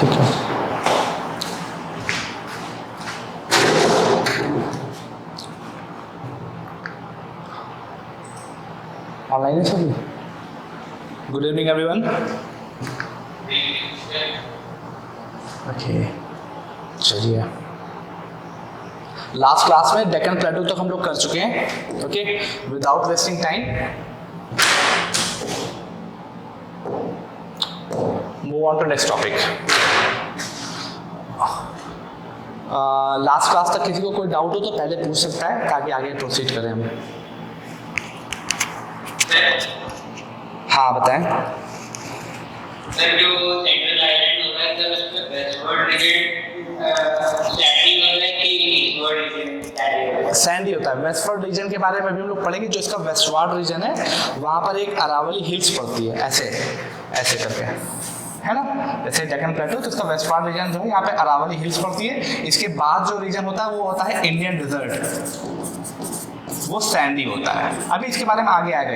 ठीक है। ऑनलाइन है सभी। Good evening everyone. ओके, चलिए लास्ट क्लास में डेक्कन प्लेटू तक हम लोग कर चुके हैं। Okay, without wasting time move on to next topic. Last class तक किसी को कोई डाउट हो तो पहले पूछ सकता है ताकि आगे प्रोसीड करें हम। हाँ बताएं। सर जो सेंट्रल आइलैंड होता है सर उसमें वेस्टवर्ड रीजन सैंडी होता है कि ईस्टवर्ड रीजन सैंडी होता है। वेस्टवर्ड रीजन के बारे में भी हम लोग पढ़ेंगे। जो इसका वेस्टवर्ड रीजन है वहाँ पर एक अरावली हिल्स पड़ती है, ऐसे ऐसे करके, है ना, जैसे डेक्कन प्लेटू। तो इसका वेस्टवर्ड रीजन जो है यहाँ पे अरावली हिल्स पड़ती है। इसके बाद जो रीजन होता है वो होता है इंडियन डिजर्ट, वो सैंडी होता है। अभी इसके बारे में आगे आएगा,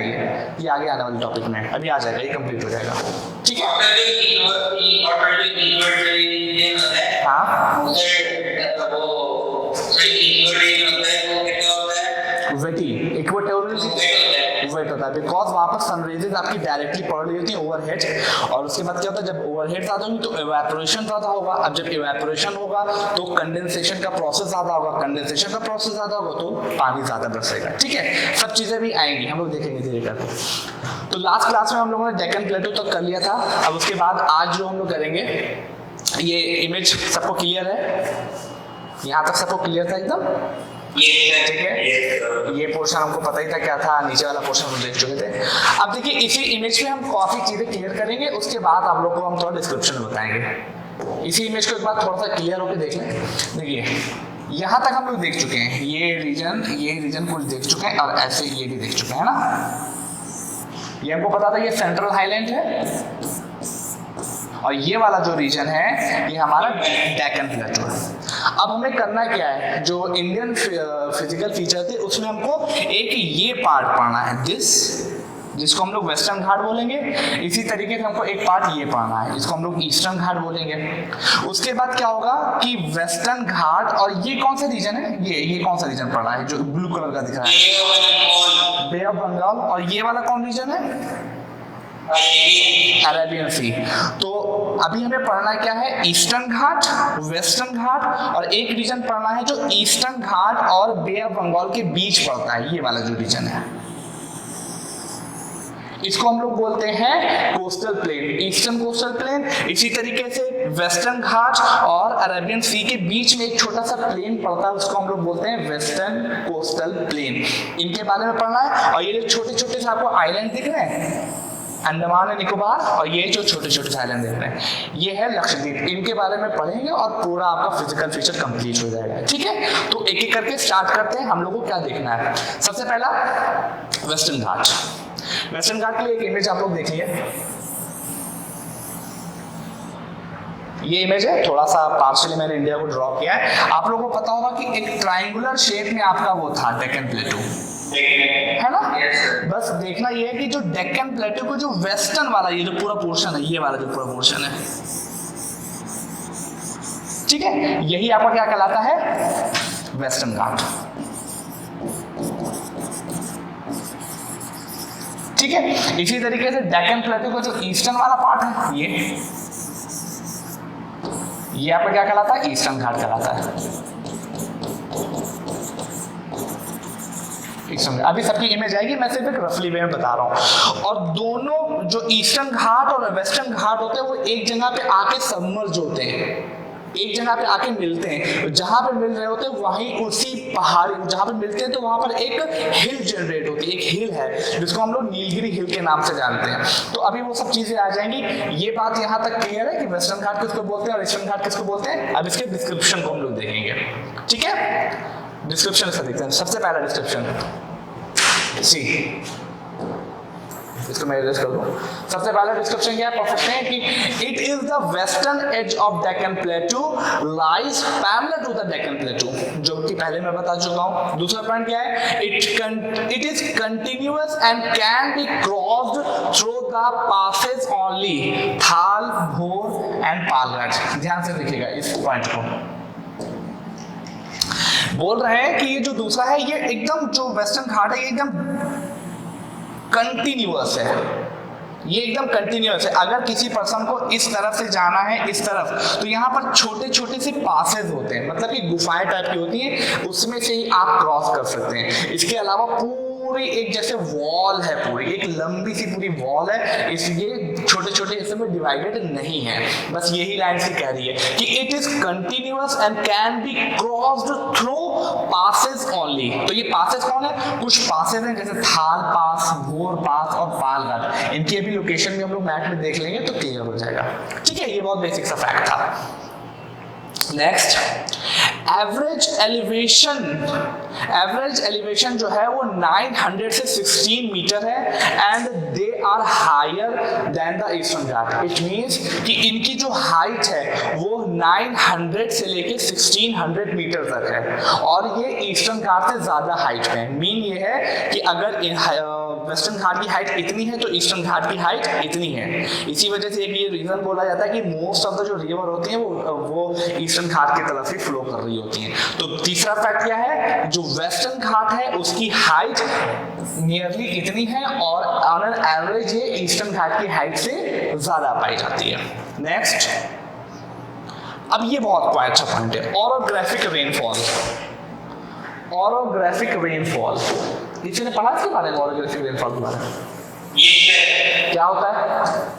ये आगे आने वाले टॉपिक में अभी आ जाएगा, ये कंप्लीट हो जाएगा। ठीक है। हाँ वेटी इक्वेटोरियल वेट होता है, बिकॉज वहाँ पर सनरेजेस आपकी डायरेक्टली पड़ रही होती है ओवरहेड, और उसके बाद क्या होता है जब ओवरहेड ज़्यादा होगी तो इवेपोरेशन ज़्यादा होगा। अब जब इवेपोरेशन होगा तो कंडेंसेशन का प्रोसेस ज़्यादा होगा, कंडेंसेशन का प्रोसेस ज़्यादा होगा तो पानी ज़्यादा बरसेगा। ठीक है, सब चीज़ें भी आएंगी, हम लोग देखेंगे धीरे करके। तो लास्ट क्लास में हम लोगों ने डेक्कन प्लेटू तक कर लिया था। अब उसके बाद आज जो हम लोग करेंगे, ये इमेज सबको क्लियर है? यहाँ तक सबको क्लियर था एकदम? ठीक है। ये पोर्शन हमको पता ही था क्या था, नीचे वाला पोर्शन हम देख चुके थे। अब देखिए इसी इमेज में हम काफी चीजें क्लियर करेंगे, उसके बाद आप लोग को हम थोड़ा डिस्क्रिप्शन में बताएंगे। इसी इमेज को एक बार थोड़ा सा क्लियर होकर देख लें। देखिए यहाँ तक हम लोग देख चुके हैं, ये रीजन कुछ देख चुके हैं, और ऐसे ये भी देख चुके हैं ना। ये हमको पता था ये सेंट्रल हाईलैंड है, और ये वाला जो रीजन है ये हमारा डेक्कन प्लेटू है। अब हमें करना क्या है, जो इंडियन फिजिकल फीचर थे उसमें हमको एक ये पार्ट पढ़ना है, जिसको हम लोग वेस्टर्न घाट बोलेंगे। इसी तरीके से हमको एक पार्ट ये पढ़ना है, इसको हम लोग ईस्टर्न घाट बोलेंगे। उसके बाद क्या होगा कि वेस्टर्न घाट, और ये कौन सा रीजन है, ये कौन सा रीजन पढ़ना है जो ब्लू कलर का दिख रहा है, बे ऑफ बंगाल। और ये वाला कौन रीजन है, अरेबियन सी। तो अभी हमें पढ़ना क्या है, ईस्टर्न घाट, वेस्टर्न घाट, और एक रीजन पढ़ना है जो ईस्टर्न घाट और बे ऑफ बंगाल के बीच पड़ता है, ये वाला जो रीजन है इसको हम लोग बोलते हैं coastal plain, eastern coastal plain. इसी तरीके से वेस्टर्न घाट और अरेबियन सी के बीच में एक छोटा सा प्लेन पड़ता है, उसको हम लोग बोलते हैं वेस्टर्न कोस्टल प्लेन। इनके बारे में पढ़ना है। और ये जो छोटे छोटे से आपको आइलैंड दिख रहे हैं, अंडमान एंड निकोबार, और ये जो छोटे छोटे आइलैंड देख रहे हैं ये है लक्षद्वीप। इनके बारे में पढ़ेंगे और पूरा आपका फिजिकल फीचर कंप्लीट हो जाएगा। ठीक है, तो एक एक करके स्टार्ट करते हैं। हम लोगों को क्या देखना है, सबसे पहला वेस्टर्न घाट। वेस्टर्न घाट के लिए एक इमेज आप लोग देखिए, ये इमेज है, थोड़ा सा पार्शियली मैंने इंडिया को ड्रॉ किया है। आप लोगों को पता होगा कि एक ट्रायंगुलर शेप में आपका वो था डेक्कन प्लेटू, है ना। बस देखना ये है कि जो डेक्कन प्लेटू को जो वेस्टर्न वाला ये जो पूरा पोर्शन है, ये वाला जो पूरा पोर्शन है, ठीक है, यही आपका क्या कहलाता है, वेस्टर्न घाट। ठीक है, इसी तरीके से डेक्कन प्लेटू का जो ईस्टर्न वाला पार्ट है ये आपका क्या कहलाता है, ईस्टर्न घाट कहलाता है। अभी सबकी इमेज आएगी, मैं सिर्फ एक रफली वे में बता रहा हूँ। और दोनों जो ईस्टर्न घाट और वेस्टर्न घाट होते हैं वो एक जगह पे आके सबमर्ज होते हैं, एक जगह पे आके मिलते हैं। जहां पे मिल रहे होते हैं वहीं उसी पहाड़ी जहां पे मिलते हैं तो वहां पर एक हिल जनरेट होती है, एक हिल है जिसको हम लोग नीलगिरी हिल के नाम से जानते हैं। तो अभी वो सब चीजें आ जाएंगी। ये बात यहाँ तक क्लियर है कि वेस्टर्न घाट किसको बोलते हैं और ईस्टर्न घाट किसको बोलते हैं। अब इसके डिस्क्रिप्शन को हम लोग देखेंगे। ठीक है, डिस्क्रिप्शन से देखते हैं। सबसे पहला डिस्क्रिप्शन सी, इसको मैं एड्रेस कर दूं। सबसे पहला डिस्क्रिप्शन क्या है, पढ़ सकते हैं कि it is the western edge of Deccan plateau lies parallel to the Deccan plateau, जो कि पहले मैं बता चुका हूं। दूसरा पॉइंट क्या है, it is continuous and can be crossed through the passes only Thal, Bhor and Palghat. ध्यान से देखिएगा इस पॉइंट को। बोल रहे हैं कि ये जो दूसरा है, ये एकदम जो वेस्टर्न घाट है ये एकदम कंटिन्यूअस है, ये एकदम कंटिन्यूअस है। अगर किसी पर्सन को इस तरफ से जाना है इस तरफ, तो यहाँ पर छोटे छोटे से पासेज होते हैं, मतलब कि गुफाएं टाइप की होती हैं, उसमें से ही आप क्रॉस कर सकते हैं। इसके अलावा पूरी एक जैसे वॉल है, पूरी एक लंबी सी पूरी वॉल है, इसलिए छोटे छोटे हिस्से में डिवाइडेड नहीं है। बस यही लाइन से कह रही है कि it is continuous and can be crossed through passes only. तो ये पासेस कौन है, कुछ पासेस हैं जैसे थाल पास, भोर पास और पालघाट। इनकी अभी लोकेशन भी हम लोग मैप में देख लेंगे तो क्लियर हो जाएगा। ठीक है, ये बहुत बेसिक सा फैक्ट था। नेक्स्ट, एवरेज एलिवेशन जो है वो 900 से 16 मीटर है and they are higher than the eastern ghat. It means कि इनकी जो हाइट है वो 900 से लेके 1600 मीटर तक है और ये ईस्टर्न घाट से ज्यादा हाइट पे है। मीन ये है कि अगर वेस्टर्न घाट की हाइट इतनी है तो ईस्टर्न घाट की हाइट इतनी है। इसी वजह से एक ये रीजन बोला जाता है कि मोस्ट ऑफ द जो रिवर होती हैं वो ईस्टर्न घाट की तरफ ही फ्लो कर रही होती हैं। तो तीसरा फैक्ट क्या है, जो वेस्टर्न घाट है उसकी हाइट नियरली इतनी है और ऑन एन एवरेज ये ईस्टर्न घाट की हाइट से ज्यादा पाई जाती है। नेक्स्ट, अब ये बहुत अच्छा पॉइंट है, ऑरोग्राफिक रेनफॉल। ऑरोग्राफिक रेनफॉल किसी ने पढ़ा इसके बारे में, ऑरोग्राफिक रेनफॉल के बारे में? क्या होता है?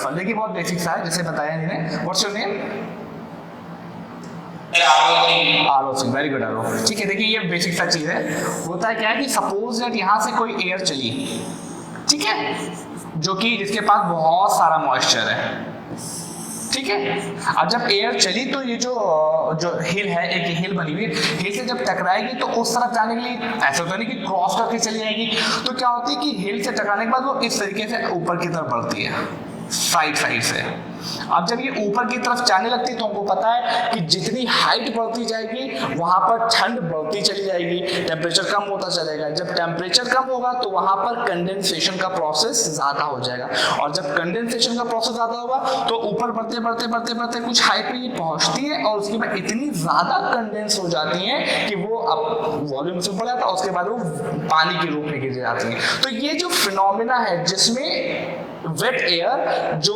देखिए बहुत बेसिक सा है, जैसे बताया इन्होंने। What's your name? आरो सिंह, वेरी गुड आरो। ठीक है, देखिए ये बेसिक सा चीज है। होता है क्या है कि सपोज दैट यहाँ से कोई एयर चली, ठीक है, जो कि जिसके पास बहुत सारा मॉइस्चर है, ठीक है। अब जब एयर चली तो ये जो हिल है, एक हिल बनी हुई, हिल से जब टकराएगी तो उस तरफ जाने के लिए ऐसा होता नहीं कि क्रॉस करके चली जाएगी। तो क्या होती है कि हिल से टकराने के बाद वो इस तरीके से ऊपर की तरफ बढ़ती है, साइड से। अब जब ये ऊपर की तरफ जाने लगती है तो हमको पता है कि जितनी हाइट बढ़ती जाएगी वहां पर ठंड बढ़ती चली जाएगी, टेम्परेचर कम होता चलेगा। जब टेम्परेचर कम होगा तो वहां पर कंडेंसेशन का प्रोसेस ज्यादा हो जाएगा और जब कंडेंसेशन का प्रोसेस ज्यादा होगा तो ऊपर बढ़ते कुछ हाइट पे ये पहुंचती है और उसके बाद इतनी ज्यादा कंडेंस हो जाती है कि वो अब वॉल्यूम से बढ़ जाता है, उसके बाद वो पानी के रूप में गिर जाती है। तो ये जो फिनोमिना है जिसमें वेट एयर जो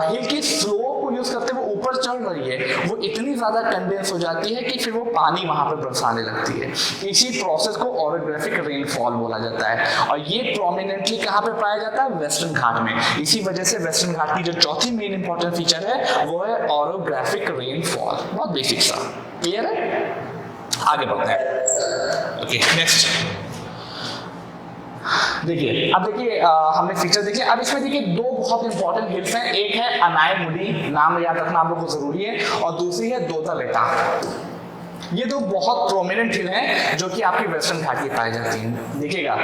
हिल की फ्लो को यूज करते हुए ऊपर चढ़ रही है, वो इतनी ज्यादा कंडेंस हो जाती है कि फिर वो पानी वहां पर बरसाने लगती है। इसी प्रोसेस को ऑरोग्राफिक रेनफॉल बोला जाता है और ये प्रोमिनेंटली कहाँ पे पाया जाता है? वेस्टर्न घाट में। इसी वजह से वेस्टर्न घाट की जो चौथी मेन इंपॉर्टेंट फीचर है वो है ऑरोग्राफिक रेनफॉल। बहुत बेसिक सा, क्लियर है? आगे बढ़ते हैं। ओके, नेक्स्ट देखिए। अब देखिए हमने फीचर देखिए। अब इसमें देखिए दो बहुत इंपॉर्टेंट हिल्स हैं, एक है अनायमुडी, नाम याद रखना आप लोग को जरूरी है, और दूसरी है दोदा बेटा। ये दो बहुत प्रोमिनेंट हिल हैं जो कि आपकी वेस्टर्न घाट की पाई जाती हैं। देखिएगा,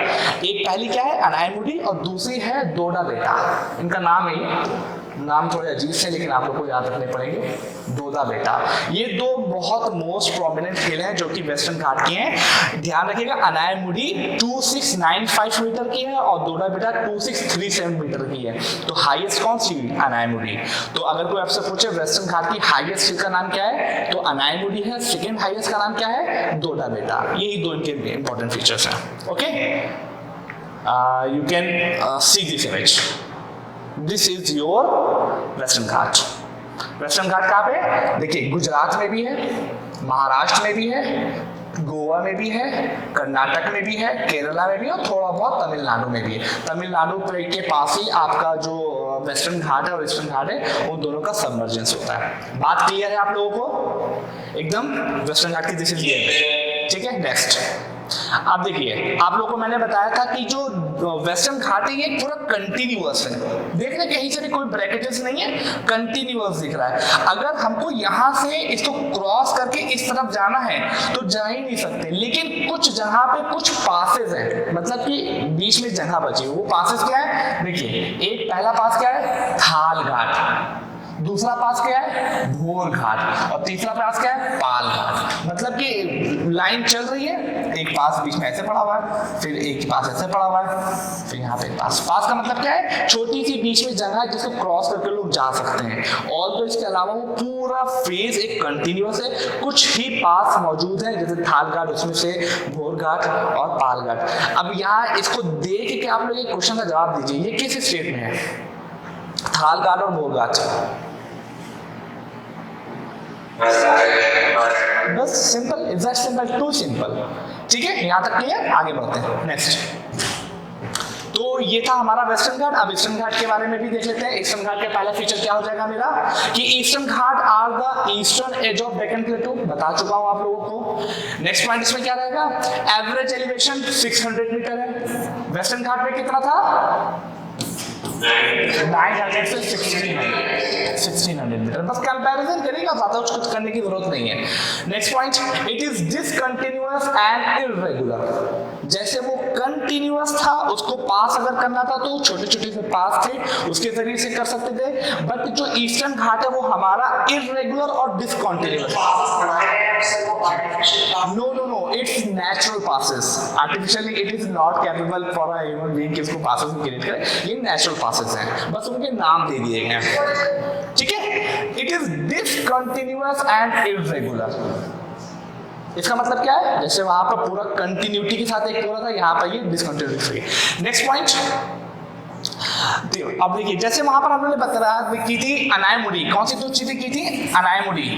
एक पहली क्या है अनायमुडी और दूसरी है दोदा बेटा। इनका नाम है, नाम थोड़े अजीब से लेकिन आप लोग को याद रखने पड़ेंगे, दोदा बेटा। ये दो बहुत मोस्ट प्रोमिनेंट हिल हैं जो कि वेस्टर्न घाट की हैं। ध्यान रखिएगा, अनायमुडी 2695 मीटर की है और दोदा बेटा 2637 मीटर की है। तो हाईएस्ट कौन सी? अनायमुडी। तो अगर कोई आपसे पूछे वेस्टर्न घाट की हाईएस्ट हिल का नाम क्या है, तो अनायमुडी है। सेकेंड हाईएस्ट का नाम क्या है? दोदा बेटा। यही दो इनके इंपॉर्टेंट फीचर्स हैं। Okay, you can see this image. This is your western Ghat. Western Ghat कहाँ पे? देखिए, गुजरात में भी है, महाराष्ट्र में भी है, गोवा में भी है, कर्नाटक में भी है, केरला में भी है और थोड़ा बहुत तमिलनाडु में भी है। तमिलनाडु के पास ही आपका जो वेस्टर्न घाट है और ईस्टर्न घाट है, उन दोनों का सबमर्जेंस होता है। बात क्लियर है आप लोगों को एकदम? वेस्टर्न घाट की दिशा ये है, ठीक है। नेक्स्ट अब देखिए, आप लोगों को मैंने बताया था कि जो वेस्टर्न घाट है ये पूरा कंटिन्यूअस है। देख रहे कहीं से भी कोई ब्रैकेटेस नहीं है, कंटिन्यूअस दिख रहा है। अगर हमको यहाँ से इसको क्रॉस करके इस तरफ जाना है तो जा ही नहीं सकते, लेकिन कुछ जगह पे कुछ पासेस हैं, मतलब कि बीच में जगह बची है। वो पासेस क्या है? देखिए, एक पहला पास क्या है? थाल घाट, दूसरा पास क्या है? भोर घाट, और तीसरा पास क्या है? पाल घाट। मतलब कि लाइन चल रही है, एक पास बीच में ऐसे पड़ा हुआ है, फिर एक पास ऐसे पड़ा हुआ है, फिर यहाँ पे पास। पास का मतलब क्या है? छोटी सी बीच में जगह है जिसको क्रॉस करके लोग जा सकते हैं। और तो इसके अलावा वो पूरा फेज एक कंटिन्यूअस है। कुछ ही पास मौजूद है जैसे थाल घाट, उसमें से भोर घाट और पाल घाट। अब यहाँ इसको देख के आप लोग एक क्वेश्चन का जवाब दीजिए, ये किस स्टेट में है? थाल घाट और भोर घाट। बस simple, is that simple? Too simple. ठीक है, यहां तक क्लियर? आगे बढ़ते हैं नेक्स्ट। तो ये था हमारा वेस्टर्न घाट। अब ईस्टर्न घाट के बारे में भी देख लेते हैं। ईस्टर्न घाट का पहला फीचर क्या हो जाएगा मेरा कि eastern ghat are the eastern edge of Deccan plateau, बता चुका हूं आप लोगों को। नेक्स्ट पॉइंट इसमें क्या रहेगा? एवरेज एलिवेशन 600 मीटर है। वेस्टर्न घाट में कितना था? 900 से 1600 मीटर। बस कंपैरिजन करेगा, ज्यादा कुछ करने की जरूरत नहीं है। Next point, it is discontinuous and irregular. जैसे वो कंटिन्यूअस था, उसको पास अगर करना था तो छोटे छोटे से पास थे, उसके जरिए से कर सकते थे। बट जो ईस्टर्न घाट है वो हमारा इर्रेगुलर और discontinuous. No no no, it's natural passes. Artificially it is not capable for a human being कि इसको पासेस क्रिएट करे। ये नेचुरल पासेस हैं, बस उनके नाम दे दिए गए हैं। ठीक है, it is discontinuous and irregular. इसका मतलब क्या है? जैसे वहां पर पूरा कंटिन्यूटी के साथ एक पूरा था, यहाँ पर ये डिसकंटिन्यूटी। नेक्स्ट पॉइंट, अब देखिए, जैसे वहां पर हमने बताया की थी अनायमुड़ी। कौन सी दो चीजें की थी? अनायमुड़ी,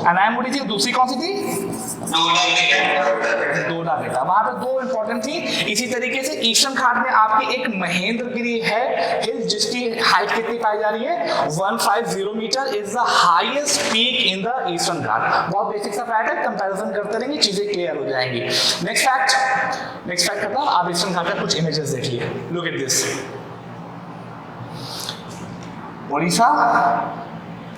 अनायमुड़ी थी, दूसरी कौन सी थी? डोला बेटा। वहां पे दो इंपॉर्टेंट थी। इसी तरीके से ईस्टर्न घाट में आपकी एक महेंद्रगिरी है हिल, जिसकी हाइट कितनी पाई जा रही है? 150 meter is the highest peak in the eastern Ghat. बहुत बेसिक सा फैक्ट है, कंपैरिजन करते रहेंगे, चीजें क्लियर हो जाएंगी। नेक्स्ट फैक्ट करता हूं। आप ईस्टर्न घाट का कुछ इमेजेस देखिए। Look at this. उड़ीसा,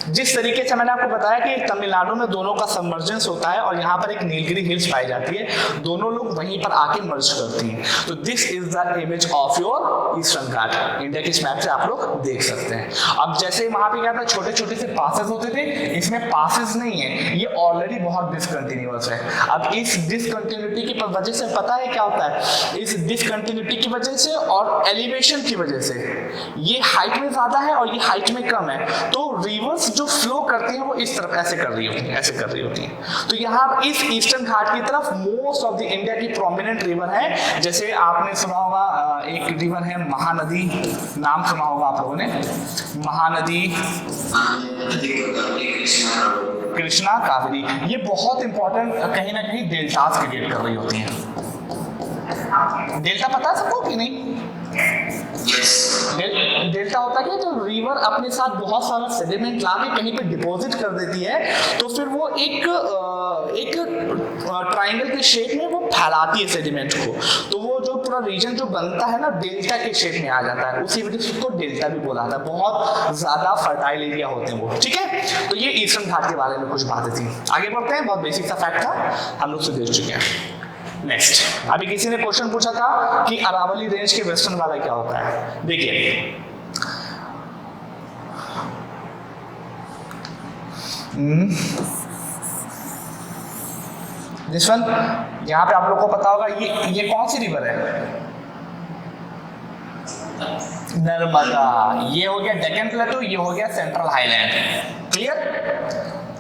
जिस तरीके से मैंने आपको बताया कि तमिलनाडु में दोनों का सबमर्जेंस होता है और यहाँ पर एक नीलगिरी हिल्स पाई जाती है, दोनों लोग वहीं पर आके मर्ज करती हैं। तो this is the image of your eastern Ghat. India के इस मैप से आप लोग देख सकते हैं। अब जैसे वहां पे क्या था, छोटे छोटे से पासेस होते थे, इसमें पासेस नहीं है, ये ऑलरेडी बहुत डिसकंटिन्यूअस है। अब इस डिसकंटिन्यूटी की वजह से पता है क्या होता है? इस डिसकंटिन्यूटी की वजह से और एलिवेशन की वजह से ये हाइट में ज्यादा है और ये हाइट में कम है, तो रिवर्स जो फ्लो करती है वो इस तरफ ऐसे कर रही होती है, ऐसे कर रही होती है। तो यहाँ इस ईस्टर्न घाट की तरफ मोस्ट ऑफ द इंडिया की प्रोमिनेंट रिवर है। जैसे आपने सुना होगा एक रिवर है महानदी, नाम सुना होगा आप लोगों ने, महानदी, कृष्णा, कावेरी। ये बहुत इंपॉर्टेंट कहीं ना कहीं डेल्टास क्रिएट कर रही होती हैं। डेल्टा पता है सबको कि नहीं? डेल्टा होता है कि जो रिवर अपने साथ बहुत सारा सेडिमेंट लाके कहीं पे डिपॉजिट कर देती है, तो फिर वो एक ट्रायंगल के शेप में वो फैलाती है सेडिमेंट को। तो वो जो पूरा रीजन जो बनता है ना, डेल्टा के शेप में आ जाता है। उसी वजह से उसको डेल्टा भी बोला जाता है। बहुत ज्यादा फर्टाइल एरिया होते हैं वो। ठीक है, तो ये ईस्टर्न घाट के बारे में कुछ बातें थी। आगे बढ़ते हैं। बहुत बेसिक सा फैक्ट था, हम लोग से देख चुके हैं। नेक्स्ट, अभी किसी ने क्वेश्चन पूछा था कि अरावली रेंज के वेस्टर्न वाला क्या होता है। देखिए, दिस वन, यहां पे आप लोग को पता होगा ये कौन सी रिवर है? नर्मदा। ये हो गया डेक्कन प्लेटू, ये हो गया central highland. Clear?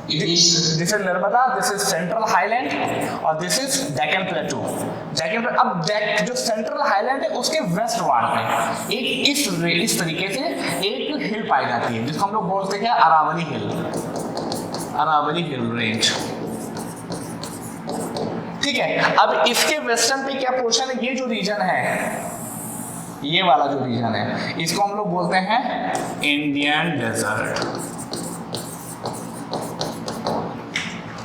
This is Narmada, this is central highland और दिस इज डेक्कन प्लेटू। अब जो सेंट्रल हाईलैंड है उसके वेस्ट वार्ड में एक इस तरीके से एक हिल पाई जाती है जिसको हम लोग बोलते हैं अरावली हिल, अरावली हिल रेंज। ठीक है, अब इसके वेस्टर्न पे क्या पोर्शन है? ये जो रीजन है ये वाला जो रीजन है इसको हम लोग बोलते हैं इंडियन डेजर्ट।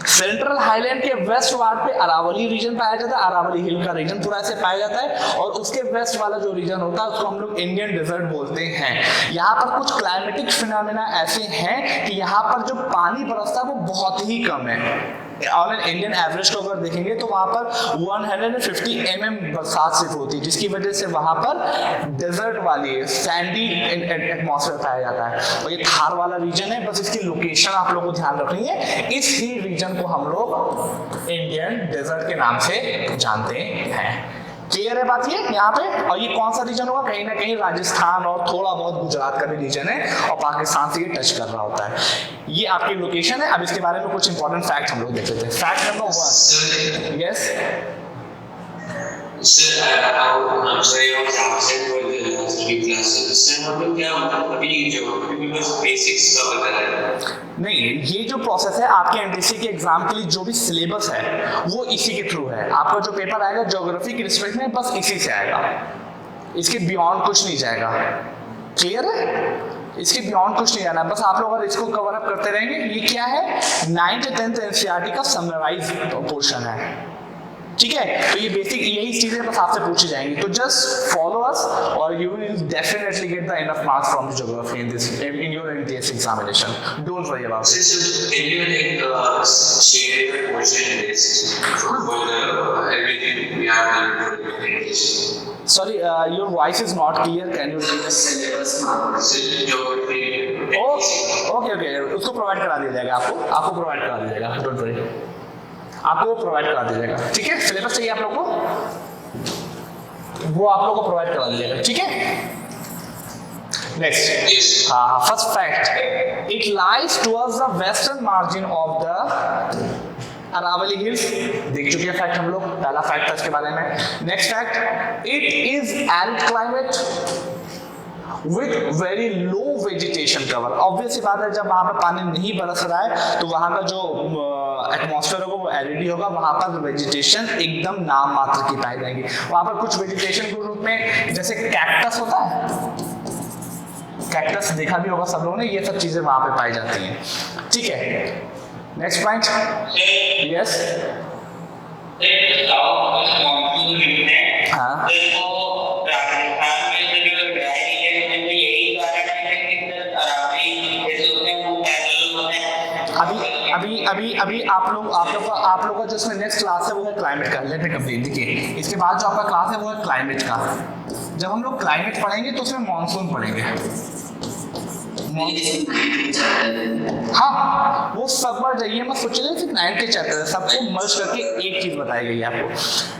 सेंट्रल हाईलैंड के वेस्ट वार्ड पे अरावली रीजन पाया जाता है, अरावली हिल का रीजन पूरा ऐसे पाया जाता है, और उसके वेस्ट वाला जो रीजन होता है उसको हम लोग इंडियन डेजर्ट बोलते हैं। यहाँ पर कुछ क्लाइमेटिक फिनोमेना ऐसे हैं कि यहाँ पर जो पानी बरसता है वो बहुत ही कम है। ऑन एन इंडियन एवरेज को अगर देखेंगे तो वहाँ पर 150 mm बरसात सिर्फ होती है, जिसकी वजह से वहाँ पर डेजर्ट वाली सैंडी एटमॉस्फेयर पाया जाता है। और ये थार वाला रीजन है, बस इसकी लोकेशन आप लोगों को ध्यान रखनी है। इस ही रीजन को हम लोग इंडियन डेजर्ट के नाम से जानते हैं। क्लियर है बात ये यहाँ पे? और ये कौन सा रीजन होगा? कहीं ना कहीं राजस्थान और थोड़ा बहुत गुजरात का भी रीजन है, और पाकिस्तान से ये टच कर रहा होता है। ये आपकी लोकेशन है। अब इसके बारे में कुछ इंपॉर्टेंट फैक्ट हम लोग देख लेते हैं। Fact number 1, yes sir, I'm sorry, I was absent for the last 3 classes. Sir, हम लोग क्या अभी ज्योग्राफी में बस बेसिक्स कवर कर रहे हैं? नहीं, ये जो प्रोसेस है आपके एनटीसी के एग्जाम के लिए जो भी सिलेबस है वो इसी के थ्रू है। आपका जो पेपर आएगा ज्योग्राफी के रिस्पेक्ट में बस इसी से आएगा, इसके बियॉन्ड कुछ नहीं जाएगा। क्लियर है? इसके बियॉन्ड कुछ नहीं जाना, बस आप लोग अगर इसको कवर अप करते रहेंगे। ये क्या है? 9th 10th एनसीईआरटी का समराइज पोर्शन है, ठीक है? तो ये बेसिक यही चीजें बस आपसे पूछी जाएंगी, तो जस्ट फॉलो अस और you will definitely get the enough marks from geography in your NTS examination. Don't worry about it. Sir, can you share the question list for everything we have done for the presentation? Sorry, your voice is not clear. Can you repeat? Syllabus marks, geography. Okay, उसको provide करा दिया जाएगा आपको provide करा दिया जाएगा। Don't worry, आपको provide करा दिया जाएगा, ठीक है? सिलेबस चाहिए आप लोग को, वो आप लोग को प्रोवाइड करा दिया जाएगा, ठीक है? नेक्स्ट, हाँ, first fact, it lies towards the western margin of the Aravalli hills. देख चुके हैं फैक्ट हम लोग, पहला फैक्ट था इसके बारे में। Next fact, it is arid climate with very low vegetation cover। Obvious सी बात है, जब वहां पर पानी नहीं बरस रहा है तो वहां का जो एटमॉस्फेयर होगा वो एरिड ही होगा। वहां पर वेजिटेशन एकदम नाम मात्र की पाई जाएगी। वहां पर कुछ वेजिटेशन के रूप में जैसे कैक्टस होता है, कैक्टस देखा भी होगा सब लोगों ने, ये सब चीजें वहां पे पाई जाती हैं, ठीक है? नेक्स्ट पॉइंट, यस, हाँ, अभी आप लोग का जो इसमें नेक्स्ट क्लास है वो है क्लाइमेट का। Let me complete. देखिए, इसके बाद जो आपका क्लास है वो है क्लाइमेट का। जब हम लोग क्लाइमेट पढ़ेंगे तो उसमें मॉनसून पढ़ेंगे। हाँ, वो सब बढ़ जाइए, मत सोचिए सिर्फ 9th के चैप्टर है, सबको मर्ज करके एक चीज बताई गई है आपको,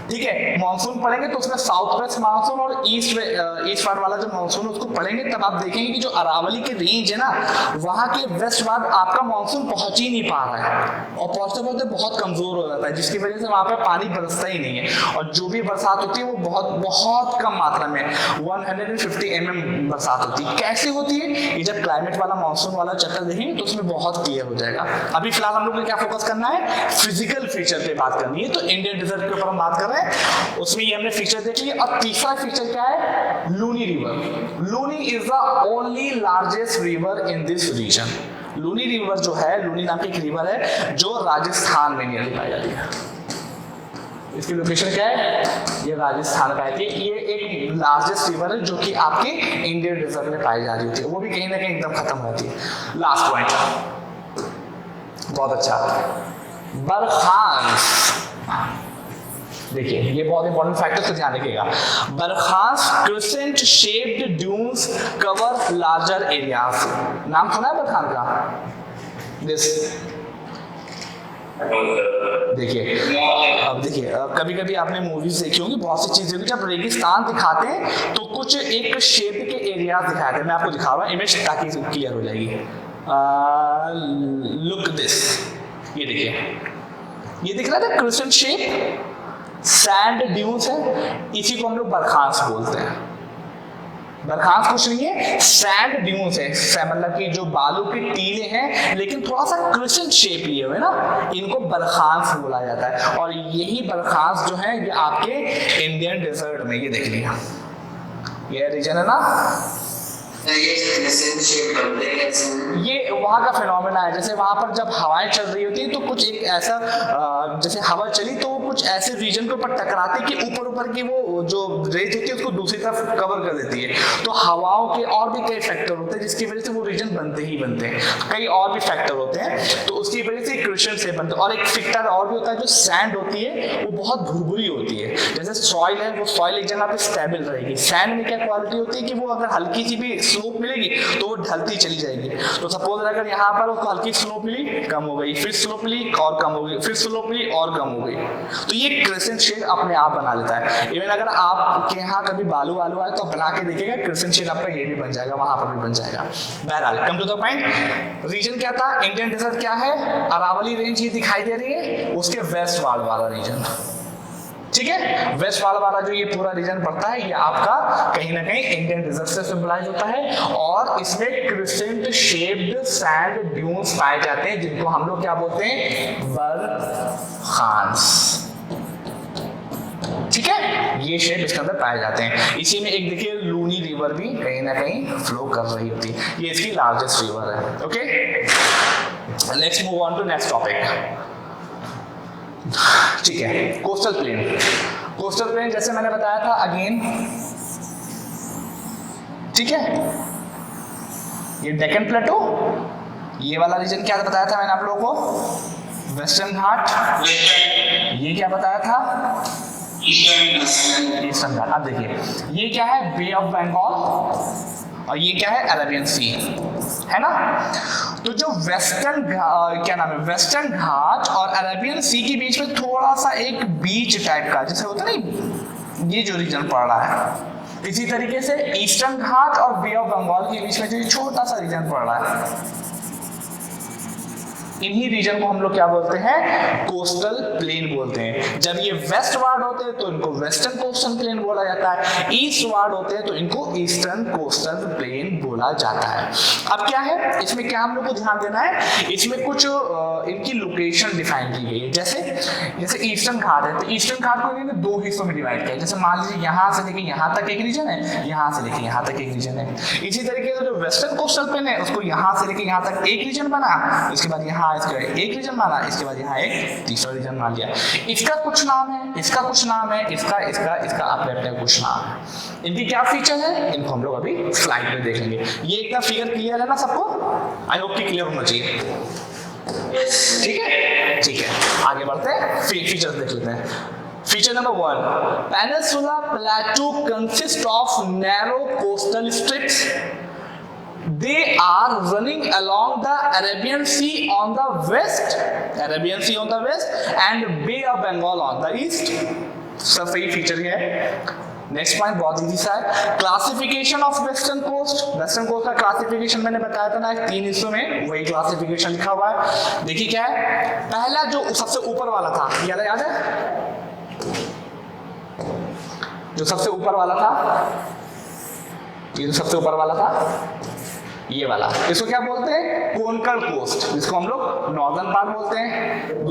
ठीक है? मॉनसून पढ़ेंगे तो उसमें साउथ वेस्ट मानसून और ईस्ट वार्ड वाला जो मानसून है उसको पढ़ेंगे, तब आप देखेंगे कि जो अरावली की रेंज है ना, वहां के वेस्ट वार्ड आपका मानसून पहुंच ही नहीं पा रहा है, और पहुंचते पहुंचते बहुत कमजोर हो जाता है, जिसकी वजह से वहां पर पानी बरसता ही नहीं है, और जो भी बरसात होती है वो बहुत बहुत कम मात्रा में 150 mm बरसात होती है। कैसे होती है? ये जब क्लाइमेट वाला मानसून वाला चैप्टर देखेंगे तो उसमें बहुत क्लियर हो जाएगा। अभी फिलहाल हम लोग को क्या फोकस करना है? फिजिकल फीचर पे बात करनी है, तो इंडियन डेजर्ट के ऊपर हम बात कर रहे हैं, उसमें ये हमने फीचर देख लिया। और तीसरा फीचर क्या है? Luni river. Luni is the only largest river in this region. Luni river जो है, लूनी नाम की एक रिवर है जो राजस्थान में नियरली पाई जाती है। इसकी लोकेशन क्या है? ये राजस्थान में आती है। ये एक लार्जेस्ट रिवर है जो कि आपके इंडियन डेजर्ट में पाई जा रही होती है, वो भी कहीं ना कहीं एकदम खत्म होती है। लास्ट पॉइंट, बहुत अच्छा, बरखांस। देखिए, ये बहुत इंपॉर्टेंट फैक्टर, तो ध्यान रखिएगा। Barchans crescent shaped dunes cover larger areas. नाम सुना है बरखान का? दिस देखिए, अब देखिए, कभी कभी आपने मूवीज देखी होंगी, बहुत सी चीजें होंगी, जब रेगिस्तान दिखाते हैं तो कुछ एक शेप के एरियाज दिखाते हैं। मैं आपको दिखा रहा हूँ इमेज ताकि क्लियर हो जाएगी। लुक दिस, ये देखिए, ये दिख रहा है क्रिसेंट शेप, सैंड ड्यून्स है, इसी को हम लोग बरखांस बोलते हैं। बरखांस कुछ नहीं है, सैंड ड्यून्स है, मतलब कि जो बालू के टीले हैं लेकिन थोड़ा सा क्रिसेंट शेप लिए हुए ना, इनको बरखांस बोला जाता है। और यही बरखांस जो है ये आपके इंडियन डेजर्ट में, ये देख लिया, ये रीजन है ना, ये वहाँ का फिनोमेना है। जैसे वहाँ पर जब हवाएं चल रही होती है तो कुछ एक ऐसा जैसे हवा चली तो वो कुछ ऐसे रीजन के ऊपर टकराती कि ऊपर ऊपर की वो जो रेत होती है उसको दूसरी तरफ कवर कर देती है। तो हवाओं के और भी कई फैक्टर होते हैं जिसकी वजह से वो रीजन बनते ही बनते हैं, कई और भी फैक्टर होते हैं, तो उसकी वजह से क्रिस्टल से बनते हैं। और एक फैक्टर और भी होता है, जो सैंड होती है वो बहुत भुरभुरी होती है। जैसे सॉइल है, वो सॉइल एक जगह पे स्टेबल रहेगी। सैंड में क्या क्वालिटी होती है कि वो अगर हल्की सी भी स्लोप मिलेगी तो वो ढलती चली जाएगी। तो सपोज अगर यहाँ पर उसको हल्की स्लोप मिली, कम हो गई, फिर स्लोप मिली और कम हो गई, फिर स्लोप मिली और कम हो गई, तो ये क्रिस्टल शेड अपने आप बना लेता है। इवन अगर आपके यहाँ कभी बालू वालू आए तो बना के देखिएगा, क्रिस्टल शेड आपका ये भी बन जाएगा, वहां पर भी बन जाएगा। बहरहाल come to the point, region क्या था, इंडियन डेजर्ट क्या है, अरावली रेंज ये दिखाई दे रही है, उसके वेस्ट वाला रीजन, ठीक है। वेस्ट वाला जो ये पूरा रीजन पड़ता है ये आपका कहीं ना कहीं इंडियन डेजर्ट से सिंबलाइज होता है, और इसमें क्रिसेंट शेप्ड सैंड ड्यून्स पाए जाते हैं जिनको हम लोग क्या बोलते हैं, बरखांस, ठीक है। ये शेप इसके अंदर पाए जाते हैं। इसी में एक देखिए लूनी रिवर भी कहीं ना कहीं फ्लो कर रही होती है, ये इसकी लार्जेस्ट रिवर है। Okay, let's move on to next topic. ठीक है, कोस्टल प्लेन। कोस्टल प्लेन जैसे मैंने बताया था अगेन, ठीक है, ये डेक्कन प्लेटो, ये वाला रीजन क्या बताया था मैंने आप लोगों को, वेस्टर्न घाट, ये क्या बताया था, ईस्टर्न घाट। अब देखिए ये क्या है, बे ऑफ बंगाल, और ये क्या है, अरेबियन सी, है ना। तो जो वेस्टर्न क्या नाम है, वेस्टर्न घाट और अरेबियन सी के बीच में थोड़ा सा एक बीच टाइप का जैसे होता है ना, ये जो रीजन पड़ रहा है, इसी तरीके से ईस्टर्न घाट और बे ऑफ बंगाल के बीच में जो छोटा सा रीजन पड़ रहा है, इन्हीं रीजन को हम लोग क्या बोलते हैं, कोस्टल प्लेन बोलते हैं। जब ये वेस्टवार्ड होते हैं तो इनको वेस्टर्न कोस्टल प्लेन बोला जाता है, ईस्टवार्ड होते हैं तो इनको ईस्टर्न कोस्टल प्लेन बोला जाता है। अब क्या है इसमें, क्या हम लोग को ध्यान देना है, इसमें कुछ इनकी लोकेशन डिफाइन की गई है। जैसे ईस्टर्न घाट है तो ईस्टर्न घाट को इन्होंने दो हिस्सों में डिवाइड किया है। जैसे मान लीजिए यहाँ से लेके यहाँ तक एक रीजन है, यहाँ से लेके यहाँ तक एक रीजन है। इसी तरीके से जो वेस्टर्न कोस्टल प्लेन है उसको यहाँ से लेके यहाँ तक एक रीजन बना, इसके बाद यहाँ इसका एक रीजन माना, इसके बाद यहाँ एक तीसरा रीजन मान लिया। इसका कुछ नाम है, इसका कुछ नाम है, इसका इसका इसका अपने अपने कुछ नाम है। इनकी क्या फीचर है, इनको हम लोग अभी स्लाइड में देखेंगे। ये एकदम फिगर क्लियर है ना सबको, आई होप कि क्लियर होना चाहिए, ठीक है। ठीक है, आगे बढ़ते हैं, फीचर्स देख लेते हैं। Feature number 1, peninsula plateau consist of narrow coastal strips. They are running along the Arabian Sea on the west, and Bay of Bengal on the east. सब सही फीचर है। नेक्स्ट पॉइंट बहुत इजी सा है, classification of western coast. Western coast का classification मैंने बताया था ना 3 हिस्सों में, वही क्लासिफिकेशन लिखा हुआ है। देखिए क्या है, पहला जो सबसे ऊपर वाला था, याद है, जो सबसे ऊपर वाला था, ये जो सबसे ऊपर वाला था, ये वाला, इसको क्या बोलते हैं, कोंकण कोस्ट, जिसको हम लोग नॉर्दर्न पार्ट बोलते हैं।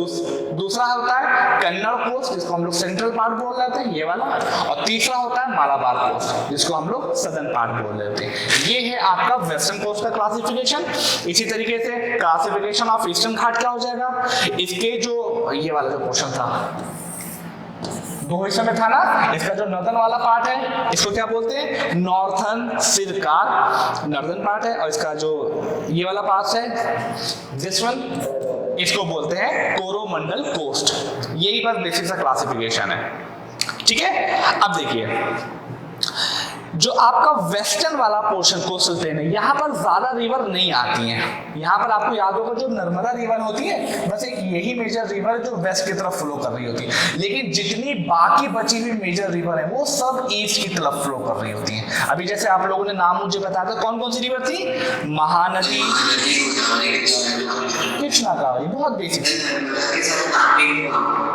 दूसरा होता है कन्नड़ कोस्ट, जिसको हम लोग सेंट्रल पार्ट बोल रहे हैं, ये वाला। और तीसरा होता है मालाबार कोस्ट, जिसको हम लोग सदर्न पार्ट बोल रहे हैं। ये है आपका वेस्टर्न कोस्ट का क्लासिफिकेशन। इसी तरीके से क्लासिफिकेशन ऑफ ईस्टर्न घाट क्या हो जाएगा, इसके जो ये वाला जो पोर्शन था, 2 हिस्सों में था ना, इसका जो नॉर्दर्न वाला पार्ट है इसको क्या बोलते हैं, नॉर्थर्न सिरकार, नॉर्दर्न पार्ट है। और इसका जो ये वाला पार्ट है, दिस वन, इसको बोलते हैं कोरोमंडल कोस्ट। यही बस बेसिक सा क्लासिफिकेशन है, ठीक है। अब देखिए जो आपका वेस्टर्न वाला पोर्शन कोस्टल प्लेन है, यहाँ पर ज्यादा रिवर नहीं आती हैं। यहाँ पर आपको याद होगा जो नर्मदा रिवर होती है, बस एक यही मेजर रिवर जो वेस्ट की तरफ फ्लो कर रही होती है, लेकिन जितनी बाकी बची हुई मेजर रिवर है वो सब ईस्ट की तरफ फ्लो कर रही होती हैं। अभी जैसे आप लोगों ने नाम मुझे बताया था, कौन कौन सी रिवर थी, महानदी, कृष्णा का, ये बहुत बेसिक,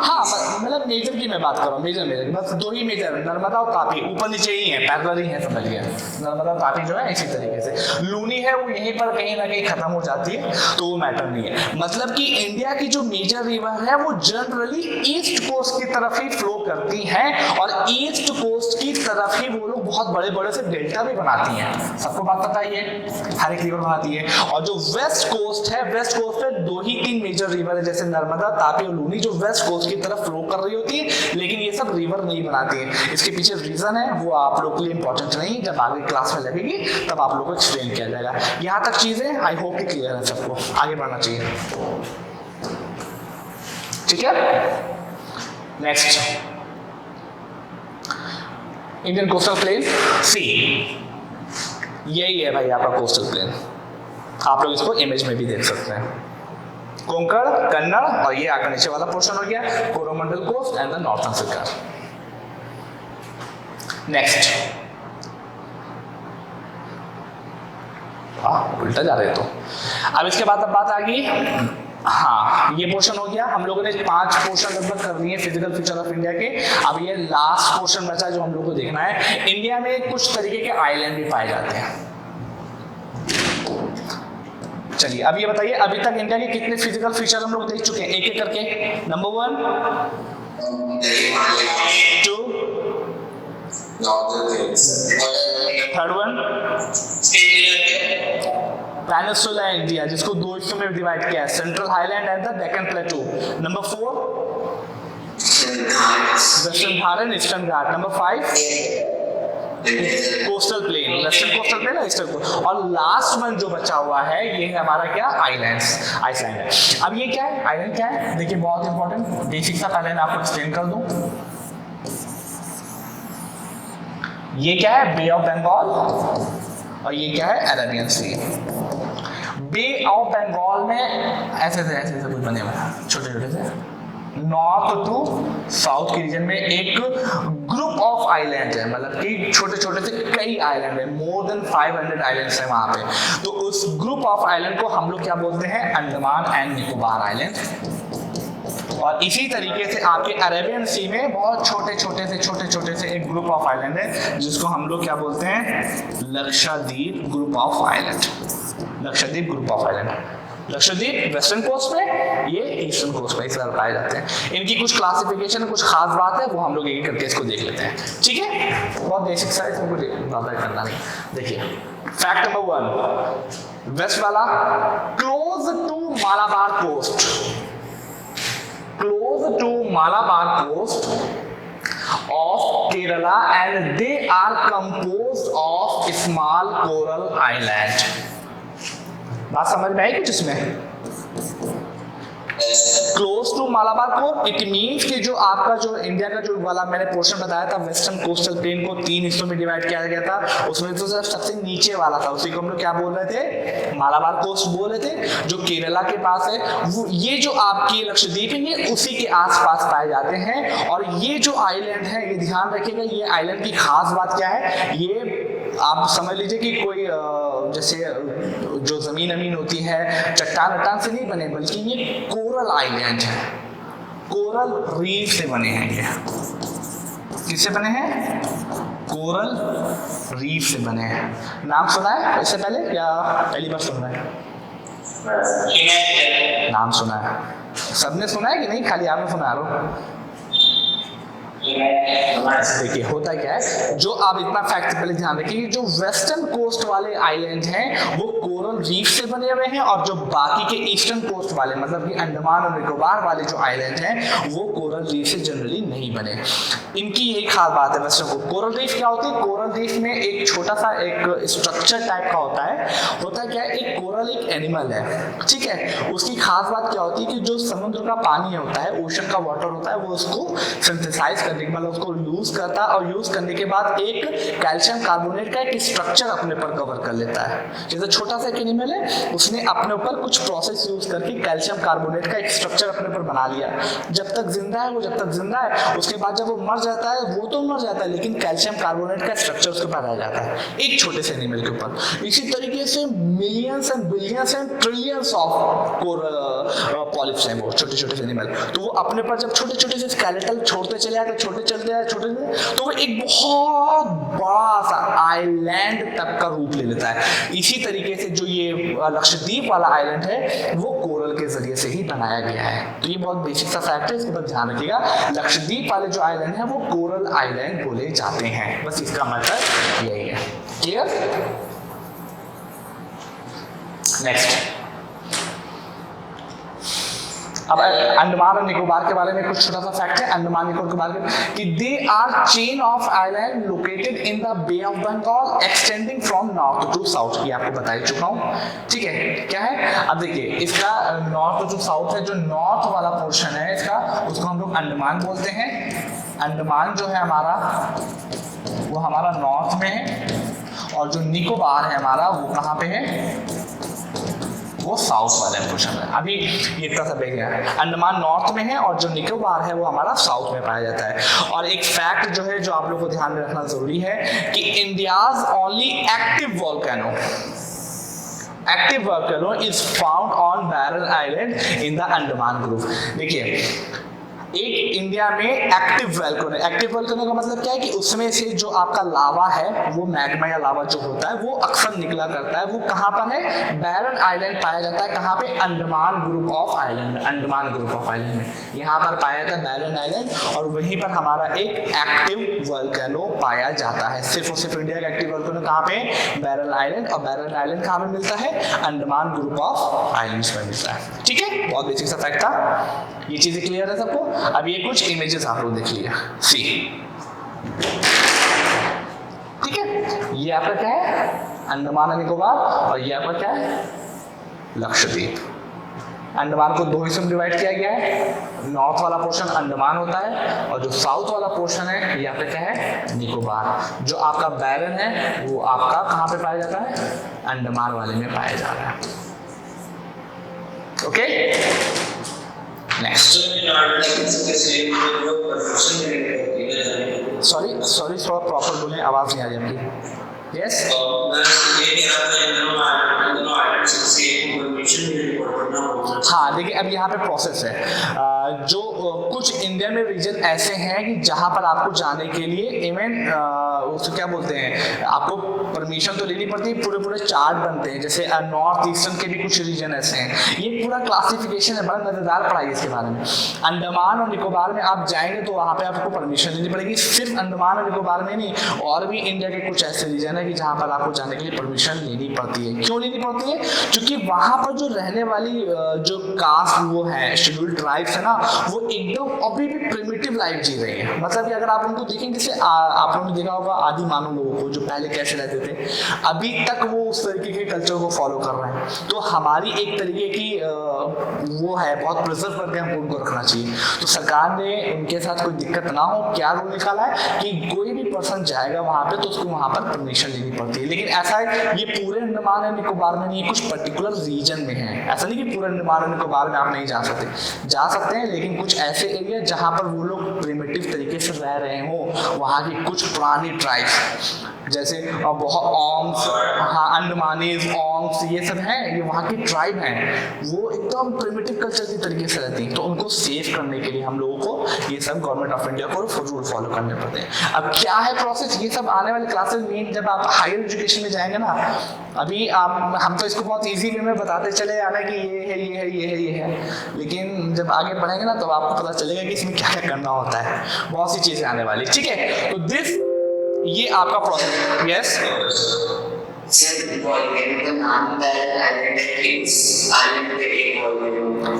हाँ मतलब मेजर की मैं बात कर रहा हूँ, मेजर बस 2 ही मेजर, नर्मदा और तापी, ऊपर नीचे ही है, पैरेलल है, समझ गया। नर्मदा तापी जो है इसी तरीके से, लूनी है वो यहीं पर कहीं ना कहीं खत्म हो जाती है, तो वो मैटर नहीं है। मतलब कि इंडिया की जो मेजर रिवर है वो जनरली ईस्ट कोस्ट की तरफ ही फ्लो करती है, और ईस्ट कोस्ट की इस तरफ ही वो लोग बहुत बड़े बड़े से डेल्टा भी बनाती हैं, सबको बात पता ही है, हर एक रिवर बनाती है। और जो वेस्ट कोस्ट है, वेस्ट कोस्ट पे 2 ही 3 मेजर रिवर है, जैसे नर्मदा, तापी और लूनी, जो वेस्ट कोस्ट की तरफ फ्लो कर रही होती है, लेकिन ये सब रिवर नहीं बनाती है। इसके पीछे रीजन है, वो आप लोग के लिए इंपॉर्टेंट नहीं, जब आगे क्लास में लगेगी तब आप लोग को एक्सप्लेन किया जाएगा। यहाँ तक चीजें आई होप कि क्लियर है सबको, आगे बढ़ना चाहिए, ठीक है। नेक्स्ट, इंडियन कोस्टल प्लेन सी, यही है भाई आपका कोस्टल प्लेन। आप लोग इसको इमेज में भी देख सकते हैं, कोंकण, कन्नड़, और ये आपका नीचे वाला पोर्शन हो गया Coromandel coast and the northern Circar. Next, उल्टा जा रहे तो अब इसके बाद अब बात आ गई, हाँ ये पोर्शन हो गया। हम लोगों ने 5 पोर्शन लगभग कर लिए फिजिकल फीचर ऑफ इंडिया के। अब ये लास्ट पोर्शन बचा जो हम लोग को देखना है। इंडिया में कुछ तरीके के आइलैंड भी पाए जाते हैं। चलिए अब ये बताइए, अभी तक इंडिया के कितने फिजिकल फीचर हम लोग देख चुके हैं एक एक करके। Number 1, 2, third one peninsula India, जिसको 2 हिस्सों में डिवाइड किया है, central highland and the Deccan प्लेटू। Number 4, western Ghat, eastern Ghat. Number 5, coastal plain, western coastal plain और ईस्टर्न कोस्टल। और लास्ट वन जो बचा हुआ है ये है हमारा क्या, आइलैंड्स, आइसलैंड है। अब ये क्या है, आइलैंड क्या है, देखिए बहुत इंपॉर्टेंट बेसिक सा पहले मैं आपको एक्सप्लेन कर दूं। ये क्या है, बे ऑफ बंगाल, और ये क्या है, Arabian sea. Bay of Bengal में ऐसे कुछ बने हुए हैं छोटे छोटे से, नॉर्थ टू साउथ के रीजन में एक ग्रुप ऑफ आइलैंड है, मतलब कि छोटे छोटे से कई आइलैंड है, मोर देन 500 आइलैंड्स है वहां पे। तो उस ग्रुप ऑफ आइलैंड को हम लोग क्या बोलते हैं, अंडमान एंड निकोबार आइलैंड। और इसी तरीके से आपके अरेबियन सी में बहुत छोटे छोटे से एक ग्रुप ऑफ आइलैंड है जिसको हम लोग क्या बोलते हैं, Lakshadweep group of island. Lakshadweep group of island, Lakshadweep western coast पे, ये ईस्टर्न कोस्ट पे इस तरह पाए जाते हैं। इनकी कुछ क्लासिफिकेशन, कुछ खास बात है, वो हम लोग एक करके इसको देख लेते हैं, ठीक है। बहुत बेसिक सा है, इसमें कुछ ज्यादा करना नहीं। देखिए फैक्ट नंबर 1, वेस्ट वाला close to Malabar coast, close to Malabar coast of Kerala, and they are composed of small coral island। बात समझ में आई कुछ इसमें? Close to Malabar coast, it means कि जो आपका जो इंडिया का जो वाला मैंने पोर्शन बताया था, वेस्टर्न कोस्टल प्लेन को 3 हिस्सों में डिवाइड किया गया था, उसमें तो सिर्फ सबसे नीचे वाला था, उसी को हम लोग क्या बोल रहे थे, मालाबार कोस्ट बोल रहे थे, जो केरला के पास है। वो ये जो आपकी लक्षद्वीप है ये उसी के आसपास पाए जाते हैं। और ये जो आइलैंड है, ये ध्यान रखिएगा, ये आइलैंड की खास बात क्या है, ये आप समझ लीजिए कि कोई जैसे जो जमीन होती है चट्टान से नहीं बने, बल्कि ये कोरल आइलैंड है, कोरल रीफ से बने हैं। ये किससे बने हैं, कोरल रीफ से बने हैं। नाम सुना है इससे पहले या पहली बार सुन रहे हैं? नाम सुना है, सबने सुना है कि नहीं, खाली आपने सुना रहा? देखिए होता क्या है, जो आप इतना फैक्ट पहले ध्यान रखिए, जो वेस्टर्न कोस्ट वाले आइलैंड हैं वो कोरल रीफ से बने हुए हैं, और जो बाकी के ईस्टर्न कोस्ट वाले, मतलब कि अंडमान और निकोबार वाले जो आइलैंड हैं वो कोरल रीफ से जनरली नहीं बने। इनकी यही खास बात है वेस्टर्न को। कोरल रीफ क्या होती है, कोरल रीफ में एक छोटा सा एक स्ट्रक्चर टाइप का होता है क्या है, एक कोरल एक एनिमल है, ठीक है। उसकी खास बात क्या होती है कि जो समुद्र का पानी होता है, ओशन का वाटर होता है, वो उसको सिंथेसाइज करने के बाद उसको यूज करता है, और यूज करने के बाद एक कैल्शियम कार्बोनेट का एक स्ट्रक्चर अपने पर कवर कर लेता है। जैसे छोटा सा एक एनिमल है, उसने अपने ऊपर कुछ प्रोसेस यूज करके कैल्शियम कार्बोनेट का एक स्ट्रक्चर अपने पर बना लिया। जब तक जिंदा है वो, जब तक जिंदा है, उसके बाद जब वो मर जाता है, वो तो मर जाता है, लेकिन कैल्शियम कार्बोनेट का स्ट्रक्चर उसके ऊपर रह जाता है, एक छोटे से एनिमल के ऊपर। इसी तरीके से millions and billions and trillions of polyps हैं वो छोटे छोटे से एनिमल। तो वो अपने पर जब छोटे छोटे से स्केलेटल छोड़ते चले जाते, छोटे चलते जाए छोटे चलते, तो वो एक बहुत बड़ा सा आइलैंड तक का रूप ले लेता है। इसी तरीके से जो ये लक्षद्वीप वाला आइलैंड है वो कोरल के जरिए से ही बनाया गया है। तो ये बहुत बेसिक सा फैक्ट है, इसके ऊपर ध्यान रखिएगा। लक्षद्वीप वाले जो आइलैंड है वो कोरल आइलैंड बोले जाते हैं, बस इसका मतलब यही है। क्लियर? नेक्स्ट, अब अंडमान और निकोबार के बारे में कुछ छोटा सा फैक्ट है। अंडमान निकोबार के बारे में कि they are chain of island located in the bay of Bengal extending from north to south. ये आपको बता ही चुका हूँ, ठीक है। क्या है, अब देखिए इसका नॉर्थ टू साउथ है, जो नॉर्थ वाला पोर्शन है इसका, उसको हम लोग अंडमान बोलते हैं। अंडमान जो है हमारा वो हमारा नॉर्थ में है, और जो निकोबार है हमारा वो कहाँ पे है, वो साउथ वाले पोर्शन में। अभी ये इतना सा बेग है, अंडमान नॉर्थ में है और जो निकोबार है वो हमारा साउथ में पाया जाता है। और एक फैक्ट जो है जो आप लोगों को ध्यान में रखना जरूरी है कि India's only active volcano is found on barrel island in the Andaman group. देखिए एक इंडिया में एक्टिव वोल्केनो का मतलब क्या है कि उसमें से जो आपका लावा है वो मैग्मा या लावा जो होता है वो अक्सर निकला करता है। वो कहाँ पर है, बैरन आइलैंड पाया जाता है। कहाँ पे, अंडमान ग्रुप ऑफ आइलैंड में यहाँ पर पाया जाता है बैरन आइलैंड, और वहीं पर हमारा एक एक्टिव वोल्केनो पाया जाता है। सिर्फ और सिर्फ इंडिया का एक्टिव वोल्केनो कहाँ पे, बैरन आइलैंड। और बैरन आइलैंड कहाँ पे मिलता है, अंडमान ग्रुप ऑफ आइलैंड्स में मिलता है। ठीक है, बहुत बेसिक सा फैक्ट था। ये चीजें क्लियर है सबको? अब ये कुछ इमेजेस आप लोग देख लिया, सी, ठीक है। ये आपका क्या है, अंडमान निकोबार, और ये आपका क्या है, लक्षद्वीप। अंडमान को दो हिस्सों में डिवाइड किया गया है। नॉर्थ वाला पोर्शन अंडमान होता है, और जो साउथ वाला पोर्शन है ये आपका क्या है, निकोबार। जो आपका बैरन है वो आपका कहाँ पे पाया जाता है, अंडमान वाले में पाया जा रहा है। Okay, next. सॉरी थोड़ा प्रॉपर बोलें, आवाज नहीं आ रही आपकी। यस, हाँ देखिए अब यहाँ पे प्रोसेस है। जो कुछ इंडिया में रीजन ऐसे हैं कि जहाँ पर आपको जाने के लिए इवन उसको क्या बोलते हैं, आपको परमिशन तो लेनी पड़ती है। पूरे चार्ट बनते हैं, जैसे नॉर्थ ईस्टर्न के भी कुछ रीजन ऐसे हैं। ये पूरा क्लासिफिकेशन है, बड़ा मजेदार पढ़ाई इसके बारे में। अंडमान और निकोबार में आप जाएंगे तो वहाँ पे आपको परमिशन लेनी पड़ेगी। सिर्फ अंडमान और निकोबार में नहीं, और भी इंडिया के कुछ ऐसे रीजन है कि जहाँ पर आपको जाने के लिए परमिशन लेनी पड़ती है। क्यों लेनी पड़ती है, क्योंकि वहाँ पर जो रहने वाली जो कास्ट वो है, शेड्यूल्ड ट्राइब्स है ना, वो एकदम अभी भी प्रिमिटिव लाइफ जी रही है। मतलब कि अगर आप उनको देखेंगे, जैसे आप लोगों ने देखा होगा आदि मानव लोगों को जो पहले कैसे रहते थे, अभी तक वो उस तरीके के कल्चर को फॉलो कर रहे हैं। तो हमारी एक तरीके की वो है, बहुत प्रिजर्व करके हमको उनको रखना चाहिए। तो सरकार ने उनके साथ कोई दिक्कत ना हो क्या रूल निकाला है कि कोई भी पर्सन जाएगा वहाँ पे तो उसको वहाँ पर परमिशन लेनी पड़ती है। लेकिन ऐसा है ये पूरे अंडमान और निकोबार में नहीं, कुछ पर्टिकुलर रीजन में है। ऐसा नहीं कि पूरे अंडमान और निकोबार में आप नहीं जा सकते हैं, लेकिन कुछ ऐसे एरिया जहाँ पर वो लोग प्रिमिटिव तरीके से रह रहे हो, वहाँ की कुछ पुरानी ट्राइब्स जैसे बहुत ओंग्स, हाँ अंडमानीज, ओंग्स, ये सब हैं, ये वहाँ की ट्राइब हैं, वो एकदम प्रिमिटिव कल्चर की तरीके से रहती हैं। तो उनको सेव करने के लिए हम लोगों को ये सब गवर्नमेंट ऑफ इंडिया को रूल फॉलो करने पड़ते हैं। अब क्या है प्रोसेस, ये सब आने वाले क्लासेस में जब आप हायर एजुकेशन में जाएंगे ना, अभी हम तो इसको बहुत ईजी वे में बताते चले आना कि ये है, लेकिन जब आगे पढ़ेंगे ना तो आपको पता चलेगा कि इसमें क्या क्या करना होता है। बहुत सी चीजें आने वाली, ठीक है। तो ये आपका प्रोसेस। यस,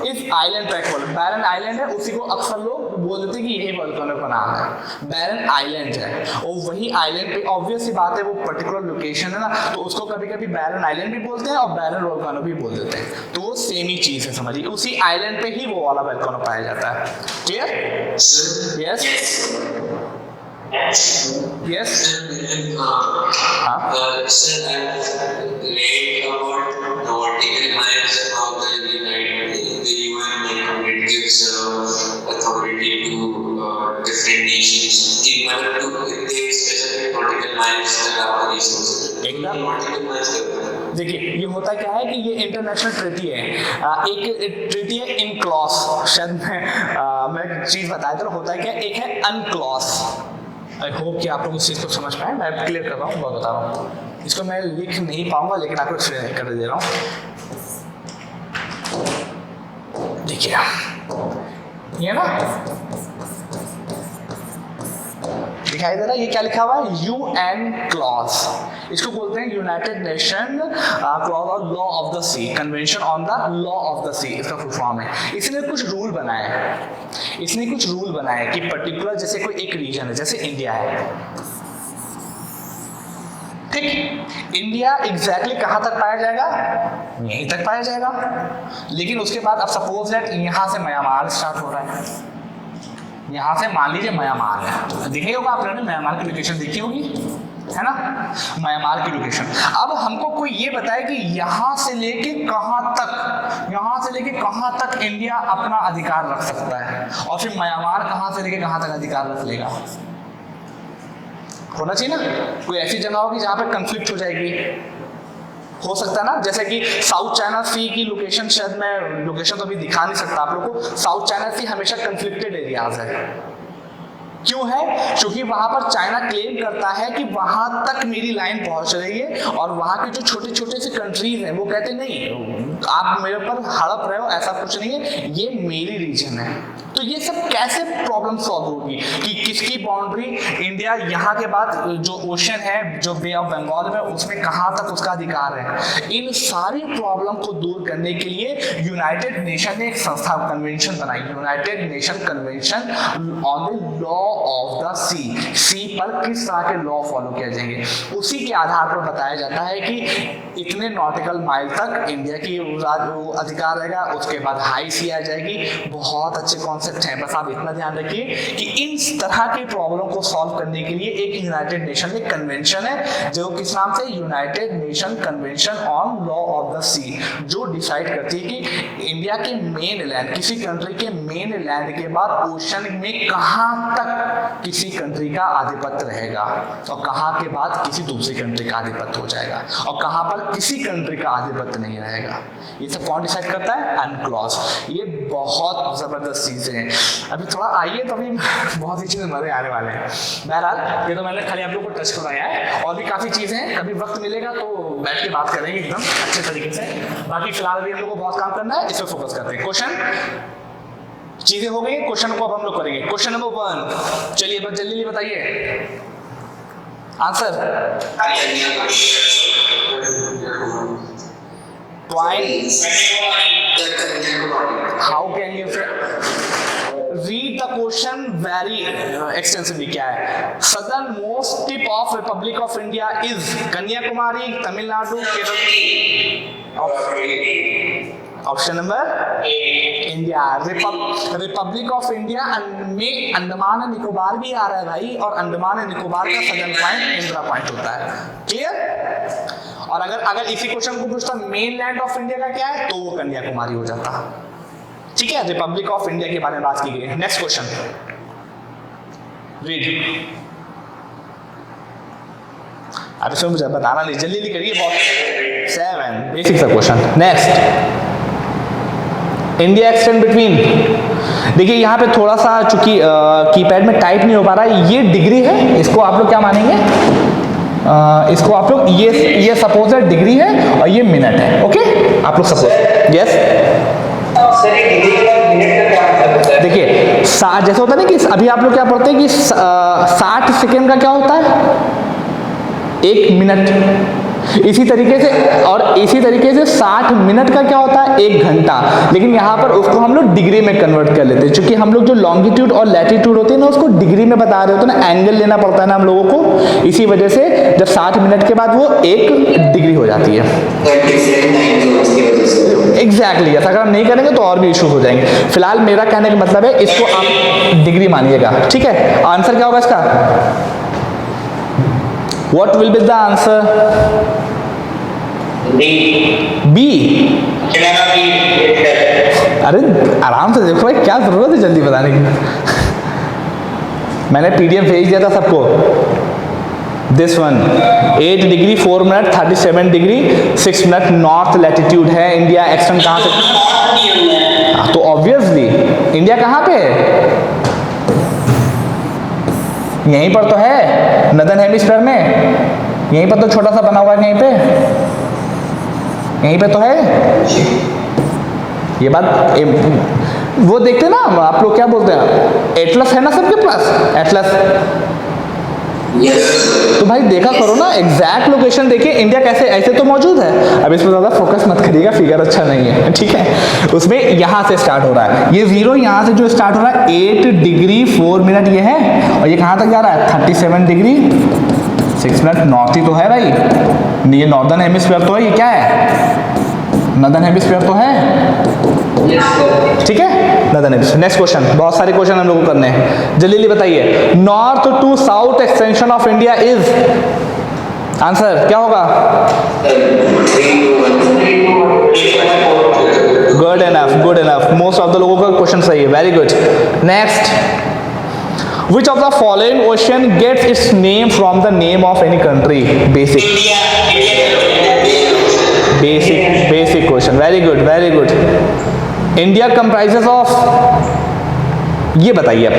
इस आइलैंड ट्रैक बैरन आइलैंड है, उसी को अक्सर लोग बोल देते हैं कि यही वोल्केनो का नाम है, बैरन आइलैंड है। और वही आइलैंड पे ऑब्वियस सी बात है वो पर्टिकुलर लोकेशन है ना, तो उसको कभी कभी बैरन आइलैंड भी बोलते हैं और बैरन वोल्केनो भी बोल देते हैं। तो वो सेम ही चीज है, समझिए। उसी आइलैंड पे ही वो वाला वोल्केनो पाया जाता है। Clear? Yes Yes. Sir, I've read about nautical miles and how the UN gives authority to different nations. If they specific nautical miles that are resources, nautical miles देखिए ये होता क्या है कि ये इंटरनेशनल ट्रीटी है, एक ट्रीटी है इन क्लॉज, शायद मैं एक चीज बताया था, होता है क्या, एक है अनक्लॉज। आई होप कि आप लोग इस चीज को समझ पाए, मैं क्लियर कर रहा हूँ, बहुत बता रहा हूँ। इसको मैं लिख नहीं पाऊंगा लेकिन आपको एक्सप्लेन कर दे रहा हूँ। देखिए ये ना दिखाई दे रहा है, ये क्या लिखा हुआ है, यूएन क्लॉज, इसको बोलते हैं united nation clause on law of the sea, convention on the law of the sea, इसका फुल फॉर्म है। इसने कुछ रूल बनाए हैं, इसने कुछ रूल बनाए कि पर्टिकुलर जैसे कोई एक रीजन है, जैसे इंडिया है, ठीक, इंडिया एग्जैक्टली कहां तक पाया जाएगा, यहीं तक पाया जाएगा। लेकिन उसके बाद अब सपोज दैट यहां से म्यांमार स्टार्ट हो रहा है, यहां से मान लीजिए म्यांमार है, देखिए होगा आपने म्यांमार की लोकेशन देखी होगी, है ना, म्यांमार की लोकेशन। अब हमको कोई ये बताए कि यहां से लेके कहां तक, यहां से लेके कहां तक इंडिया अपना अधिकार रख सकता है, और फिर म्यांमार कहां से लेके कहां तक अधिकार रख लेगा। होना चाहिए ना, कोई ऐसी जगह होगी जहां पे कंफ्लिक्ट हो जाएगी, हो सकता है ना, जैसे कि साउथ चाइना सी की लोकेशन, शायद मैं लोकेशन तो अभी दिखा नहीं सकता आप लोगों को, साउथ चाइना सी हमेशा कंफ्लिक्टेड एरियाज है। क्यों है, क्योंकि वहां पर चाइना क्लेम करता है कि वहां तक मेरी लाइन पहुंच रही है, और वहां के जो छोटे छोटे से कंट्रीज हैं वो कहते नहीं आप मेरे पर हड़प रहे हो, ऐसा कुछ नहीं है, ये मेरी रीजन है। तो ये सब कैसे प्रॉब्लम सॉल्व होगी कि किसकी बाउंड्री, इंडिया यहाँ के बाद जो ओशन है, जो बे ऑफ बंगाल में, उसमें कहाँ तक उसका अधिकार है। इन सारी प्रॉब्लम को दूर करने के लिए यूनाइटेड नेशन ने एक संस्था कन्वेंशन बनाई, united nation convention on the law of the sea, sea पर किस तरह के लॉ फॉलो किए जाएंगे, उसी के आधार पर बताया जाता है कि इतने नॉटिकल माइल तक इंडिया की अधिकार रहेगा, उसके बाद हाई सी आ जाएगी। बहुत अच्छे कॉन्सेप्ट हैं, बस आप इतना ध्यान रखिए कि इन तरह की प्रॉब्लम को सॉल्व करने के लिए एक यूनाइटेड नेशन में कन्वेंशन है, जो किस नाम से, united nation convention on law of the sea, जो डिसाइड करती है कि इंडिया के मेन लैंड, किसी कंट्री के मेन लैंड के बाद ओशन में कहां तक किसी कंट्री का आधिपत्य रहेगा, और कहां के बाद किसी दूसरी कंट्री का आधिपत्य हो जाएगा, और कहां पर किसी कंट्री का आधिपत्य नहीं रहेगा। ये सब कौन डिसाइड करता है, अनक्लॉज। ये बहुत जबरदस्त चीजें हैं। अभी थोड़ा आइए तो अभी बहुत ही चीजें मजे आने वाले हैं। बहरहाल ये तो मैंने खाली आप लोगों को टच कराया है, और भी काफी चीजें हैं, कभी वक्त मिलेगा तो बैठ के बात करेंगे एकदम अच्छे तरीके से। बाकी फिलहाल अभी हम लोग को बहुत काम करना है, इस पर फोकस करते हैं। क्वेश्चन चीजें हो गई, क्वेश्चन को अब हम लोग करेंगे। क्वेश्चन नंबर 1, चलिए बस जल्दी बताइए answer. Point. How can you say? Read the question very extensively. क्या है? Southern most tip of Republic of India is Kanyakumari, Tamil Nadu, Kerala. Option number India, Republic of India में Andaman and Nicobar भी आ रहा है भाई, और अंडमान एंड निकोबार का southern point Indira point होता है। क्लियर? और अगर इसी क्वेश्चन को पूछता मेन लैंड ऑफ इंडिया का क्या है, तो वो कन्याकुमारी हो जाता। ठीक है, रिपब्लिक ऑफ इंडिया के बारे में बात की गई है। Next question read. अब इसमें मुझे बताना नहीं, जल्दी करिए, बहुत 7 बेसिक सा question. Next, India extend between, देखिए यहाँ पे थोड़ा सा चूंकि कीपैड में टाइप नहीं हो पा रहा है, ये डिग्री है, इसको आप लोग क्या मानेंगे, इसको आप लोग ये सपोज है डिग्री है, और ये मिनट है। ओके, आप लोग सपोज, यस देखिए जैसे होता है ना कि अभी आप लोग क्या पढ़ते हैं कि 60 सेकेंड का क्या होता है, 1 मिनट। इसी तरीके से 60 मिनट का क्या होता है, 1 घंटा। लेकिन यहाँ पर उसको हम लोग डिग्री में कन्वर्ट कर लेते हैं, क्योंकि हम लोग जो लॉन्गिट्यूड और लैटिट्यूड होती है ना, उसको डिग्री में बता रहे होते हैं ना, एंगल लेना पड़ता है ना हम लोगों को। इसी वजह से जब 60 मिनट के बाद वो 1 डिग्री हो जाती है। एग्जैक्टली, अगर हम नहीं करेंगे तो और भी इशू हो जाएंगे। फिलहाल मेरा कहने का मतलब है इसको आप डिग्री मानिएगा। ठीक है, आंसर क्या होगा इसका? What will be the answer? B. अरे आराम से देखो भाई, क्या जरूरत है जल्दी बताने की। मैंने PDF भेज दिया था सबको, this one 8 degree 4 minute 37 degree 6 minute north latitude है इंडिया। एक्सटेंड कहाँ से? तो ऑब्वियसली इंडिया कहाँ पे है? यहीं पर तो है, नदर्न हेमिस्फीयर में। यहीं पर तो छोटा सा बना हुआ है, यहीं पे तो है। ये बात वो देखते ना आप लोग, क्या बोलते हैं, एटलस है ना सबके पास, एटलस। तो भाई देखा करो ना, एग्जैक्ट लोकेशन देखिए इंडिया कैसे, ऐसे तो मौजूद है। अब इस पर ज़्यादा फोकस मत करिएगा, फिगर अच्छा नहीं है, ठीक है। उसमें यहाँ से स्टार्ट हो रहा है, ये जीरो यहाँ से जो स्टार्ट हो रहा है 8 डिग्री 4 मिनट ये है, और ये कहाँ तक जा रहा है 37 डिग्री 6 मिनट नॉर्थ ही तो है भाई। ये नॉर्दर्न हेमिस्फीयर तो है, ये क्या है, नॉर्दर्न हेमिस्फीयर तो है, ठीक है, नॉर्दर्न हेमिस्फीयर। नेक्स्ट क्वेश्चन, बहुत सारे क्वेश्चन हम लोग को करने हैं, जल्दी बताइए। North to south extension of India is, answer क्या होगा? Good enough, good enough, most of the लोगों का क्वेश्चन सही है, very good. Next, which of the following ocean gets its name from the name of any country? Basic question, very good। India comprises of, ये बताइए आप।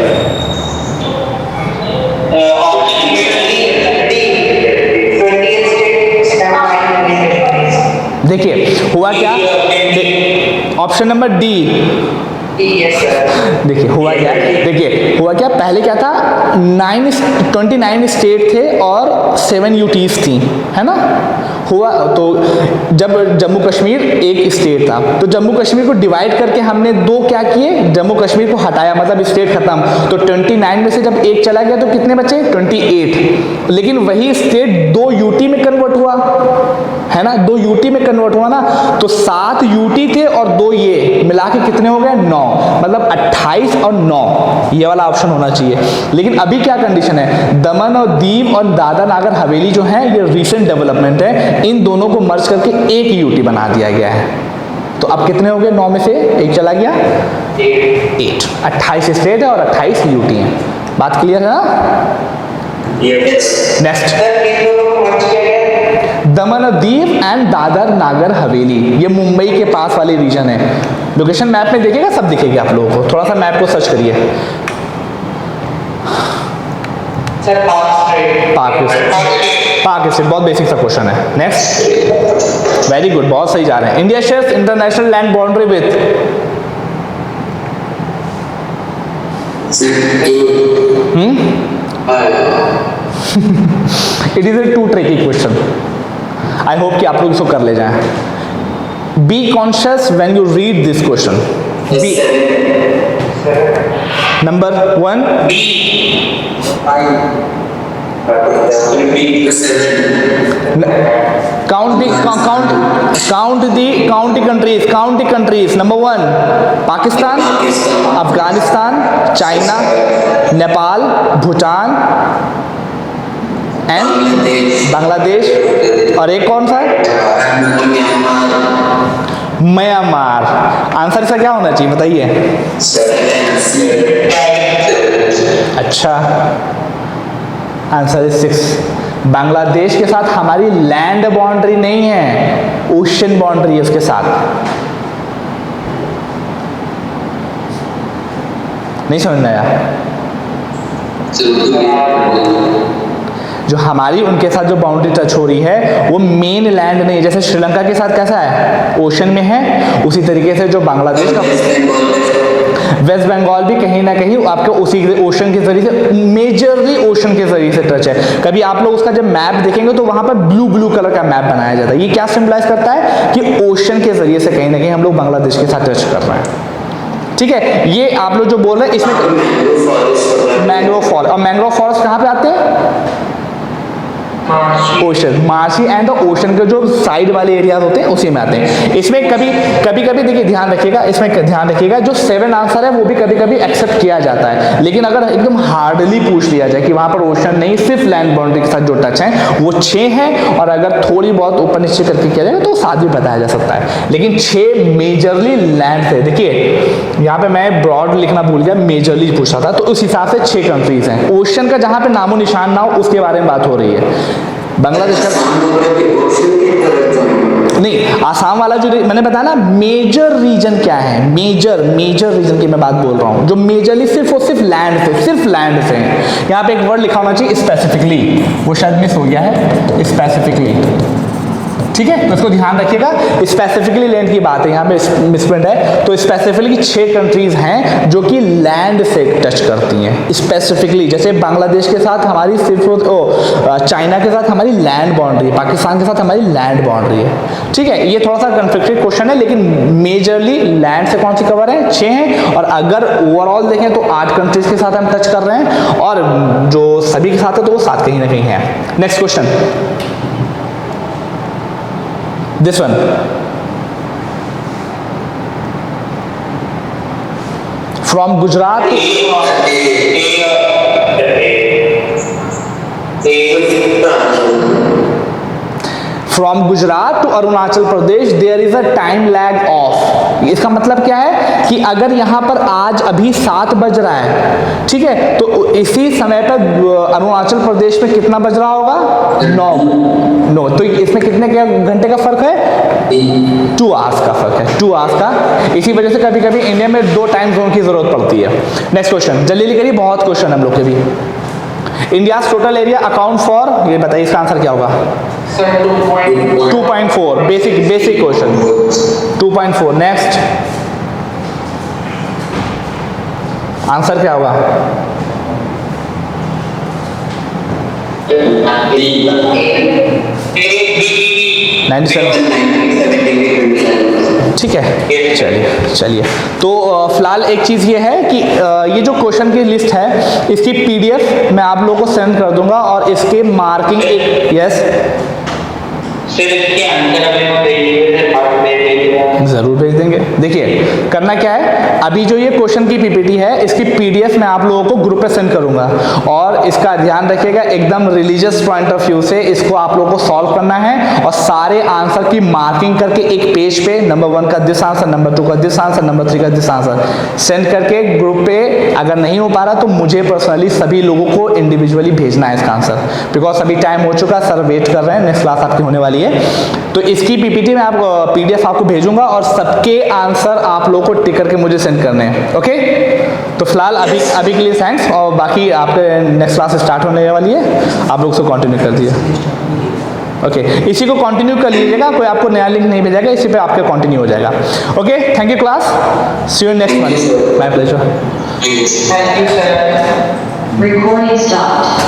देखिए हुआ क्या, ऑप्शन नंबर डी। देखिए हुआ क्या, पहले क्या था, 29 स्टेट थे और 7 यूटीज थी, है ना। हुआ तो जब जम्मू कश्मीर एक स्टेट था, तो जम्मू कश्मीर को डिवाइड करके हमने दो क्या किए, जम्मू कश्मीर को हटाया, मतलब स्टेट खत्म। तो 29 में से जब एक चला गया तो कितने बचे? 28। लेकिन वही स्टेट 2 यूटी में कन्वर्ट हुआ, है ना, 2 यूटी में कन्वर्ट हुआ ना, तो 7 यूटी थे और 2 ये मिला के कितने हो गए? 9, मतलब 28 और 9, ये वाला ऑप्शन होना चाहिए। लेकिन अभी क्या कंडीशन है, दमन और दीव और दादर नागर हवेली जो है ये रिसेंट डेवलपमेंट है, इन दोनों को मर्ज करके एक यूटी बना दिया गया है। तो अब कितने हो गए? 9 में से एक चला गया, 8। 28 स्टेट है और 28 यूटी है। बात क्लियर है ना? नेक्स्ट, दमन और दीव एंड दादर नागर हवेली, ये मुंबई के पास वाले रीजन है। लोकेशन मैप में देखिएगा, सब दिखेगी आप लोगों को, थोड़ा सा मैप को सर्च करिए। पाकिस्तान, बहुत बेसिक सा क्वेश्चन है। नेक्स्ट, वेरी गुड, बहुत सही जा रहे हैं। India shares international land boundary with, it is a too tricky question, I hope कि आप लोग इसको कर ले जाएं। Be conscious when you read this question. Be number 1, count the countries. Number 1 Pakistan, Afghanistan, China, Nepal, Bhutan and Bangladesh, और एक कौन सा है? म्यांमार। आंसर इसका क्या होना चाहिए बताइए? अच्छा, आंसर इज 6। बांग्लादेश के साथ हमारी लैंड बाउंड्री नहीं है, ओशन बाउंड्री है उसके साथ। नहीं समझ में आया? जो हमारी उनके साथ जो बाउंड्री टच हो रही है वो मेन लैंड नहीं है। जैसे श्रीलंका के साथ कैसा है, ओशन में है, उसी तरीके से जो बांग्लादेश का वेस्ट बंगाल भी कहीं ना कहीं आपके उसी ओशन के जरिए से, मेजरली ओशन के जरिए से टच है। कभी आप लोग उसका जब मैप देखेंगे तो वहां पर ब्लू कलर का मैप बनाया जाता है। ये क्या सिंबलाइज करता है कि ओशन के जरिए से कहीं ना कहीं हम लोग बांग्लादेश के साथ टच कर रहे हैं। ठीक है, ये आप लोग जो बोल रहे हैं इसमें मैंग्रोव फॉरेस्ट, और मैंग्रोव फॉरेस्ट कहाँ पे आते हैं? Ocean, marshy and the ocean के जो साइड वाले एरियाज होते हैं उसी में आते हैं। इसमें कभी कभी देखिए ध्यान रखिएगा, इसमें ध्यान रखिएगा जो 7 आंसर है वो भी कभी कभी एक्सेप्ट किया जाता है, लेकिन अगर एकदम हार्डली पूछ लिया जाए कि वहां पर ओशन नहीं सिर्फ लैंड बाउंड्री के साथ जो टच है वो 6 है, और अगर थोड़ी बहुत ऊपर नीचे करके किया जाएगा तो 7 भी बताया जा सकता है, लेकिन 6 मेजरली लैंड से। देखिए यहाँ पे मैं ब्रॉड लिखना भूल गया, मेजरली पूछा था, तो उस हिसाब से 6 कंट्रीज हैं। ओशन का जहां पे नामो निशान ना हो उसके बारे में बात हो रही है। बांग्लादेश का नहीं, आसाम वाला जो मैंने बताया ना, मेजर रीजन क्या है, मेजर रीजन की मैं बात बोल रहा हूँ, जो मेजरली सिर्फ और सिर्फ लैंड से यहाँ पे एक वर्ड लिखा होना चाहिए स्पेसिफिकली, वो शायद मिस हो गया है, स्पेसिफिकली, ठीक है, तो इसको ध्यान रखिएगा। स्पेसिफिकली लैंड की बात है, यहाँ पे मिसप्रिंट है, तो स्पेसिफिकली 6 कंट्रीज हैं जो कि लैंड से टच करती हैं स्पेसिफिकली। जैसे बांग्लादेश के साथ हमारी सिर्फ चाइना के साथ हमारी लैंड बाउंड्री है, पाकिस्तान के साथ हमारी लैंड बाउंड्री है, ठीक है। ये थोड़ा सा कन्फ्लिक्टेड क्वेश्चन है, लेकिन मेजरली लैंड से कौन सी कवर है, 6 हैं, और अगर ओवरऑल देखें तो 8 कंट्रीज के साथ हम टच कर रहे हैं, और जो सभी के साथ है तो वो 7 कहीं ना कहीं है। Next question, this one, from Gujarat to Arunachal Pradesh there is a time lag of, इसका मतलब क्या है कि अगर यहाँ पर आज अभी 7 बज रहा है, ठीक है, तो इसी समय पर अरुणाचल प्रदेश में कितना बज रहा होगा, 9, तो इसमें कितने घंटे का फर्क है, 2 आवर्स का फर्क है, 2 आवर्स का। इसी वजह से कभी कभी इंडिया में 2 टाइम जोन की जरूरत पड़ती है। नेक्स्ट क्वेश्चन, जल्दी करिए, बहुत क्वेश्चन हम लोग के भी। India total area account for, ये बताइए इसका आंसर क्या होगा, 2.4, बेसिक क्वेश्चन, 2.4। नेक्स्ट आंसर क्या होगा, 97, ठीक है। चलिए तो फिलहाल एक चीज़ ये है कि ये जो क्वेश्चन की लिस्ट है इसकी PDF मैं आप लोगों को सेंड कर दूंगा, और इसके मार्किंग एक, यस जरूर भेज देंगे। देखिए करना क्या है, अभी जो ये क्वेश्चन की PPT है इसकी PDF मैं आप लोगों को ग्रुप पे सेंड करूंगा, और इसका ध्यान रखिएगा एकदम रिलीजियस पॉइंट ऑफ व्यू से इसको आप लोगों को सॉल्व करना है, और सारे आंसर की मार्किंग करके एक पेज पे नंबर 1 का दिस आंसर, नंबर 2 का दिस आंसर, नंबर 3 का दिस आंसर सेंड करके ग्रुप पे, अगर नहीं हो पा रहा तो मुझे पर्सनली सभी लोगों को इंडिविजुअली भेजना है इसका आंसर, बिकॉज अभी टाइम हो चुका, सर वेट कर रहे हैं, नेक्स्ट क्लास आपकी होने वाली है। तो इसकी PPT में आप PDF आपको भेजूंगा, और सबके आंसर आप लोगों को टिक करके मुझे सेंड करने हैं, ओके। तो फिलहाल अभी के लिए थैंक्स, और बाकी आपके नेक्स्ट क्लास स्टार्ट होने वाली है, आप लोग उसको कंटिन्यू कर दिए, ओके। इसी को कंटिन्यू कर लीजिएगा, कोई आपको नया लिंक नहीं भेजेगा, इसी पे आपके कंटिन्यू हो जाएगा, okay. Thank you class, see you next month, my pleasure. Thank you, sir. Recording stopped.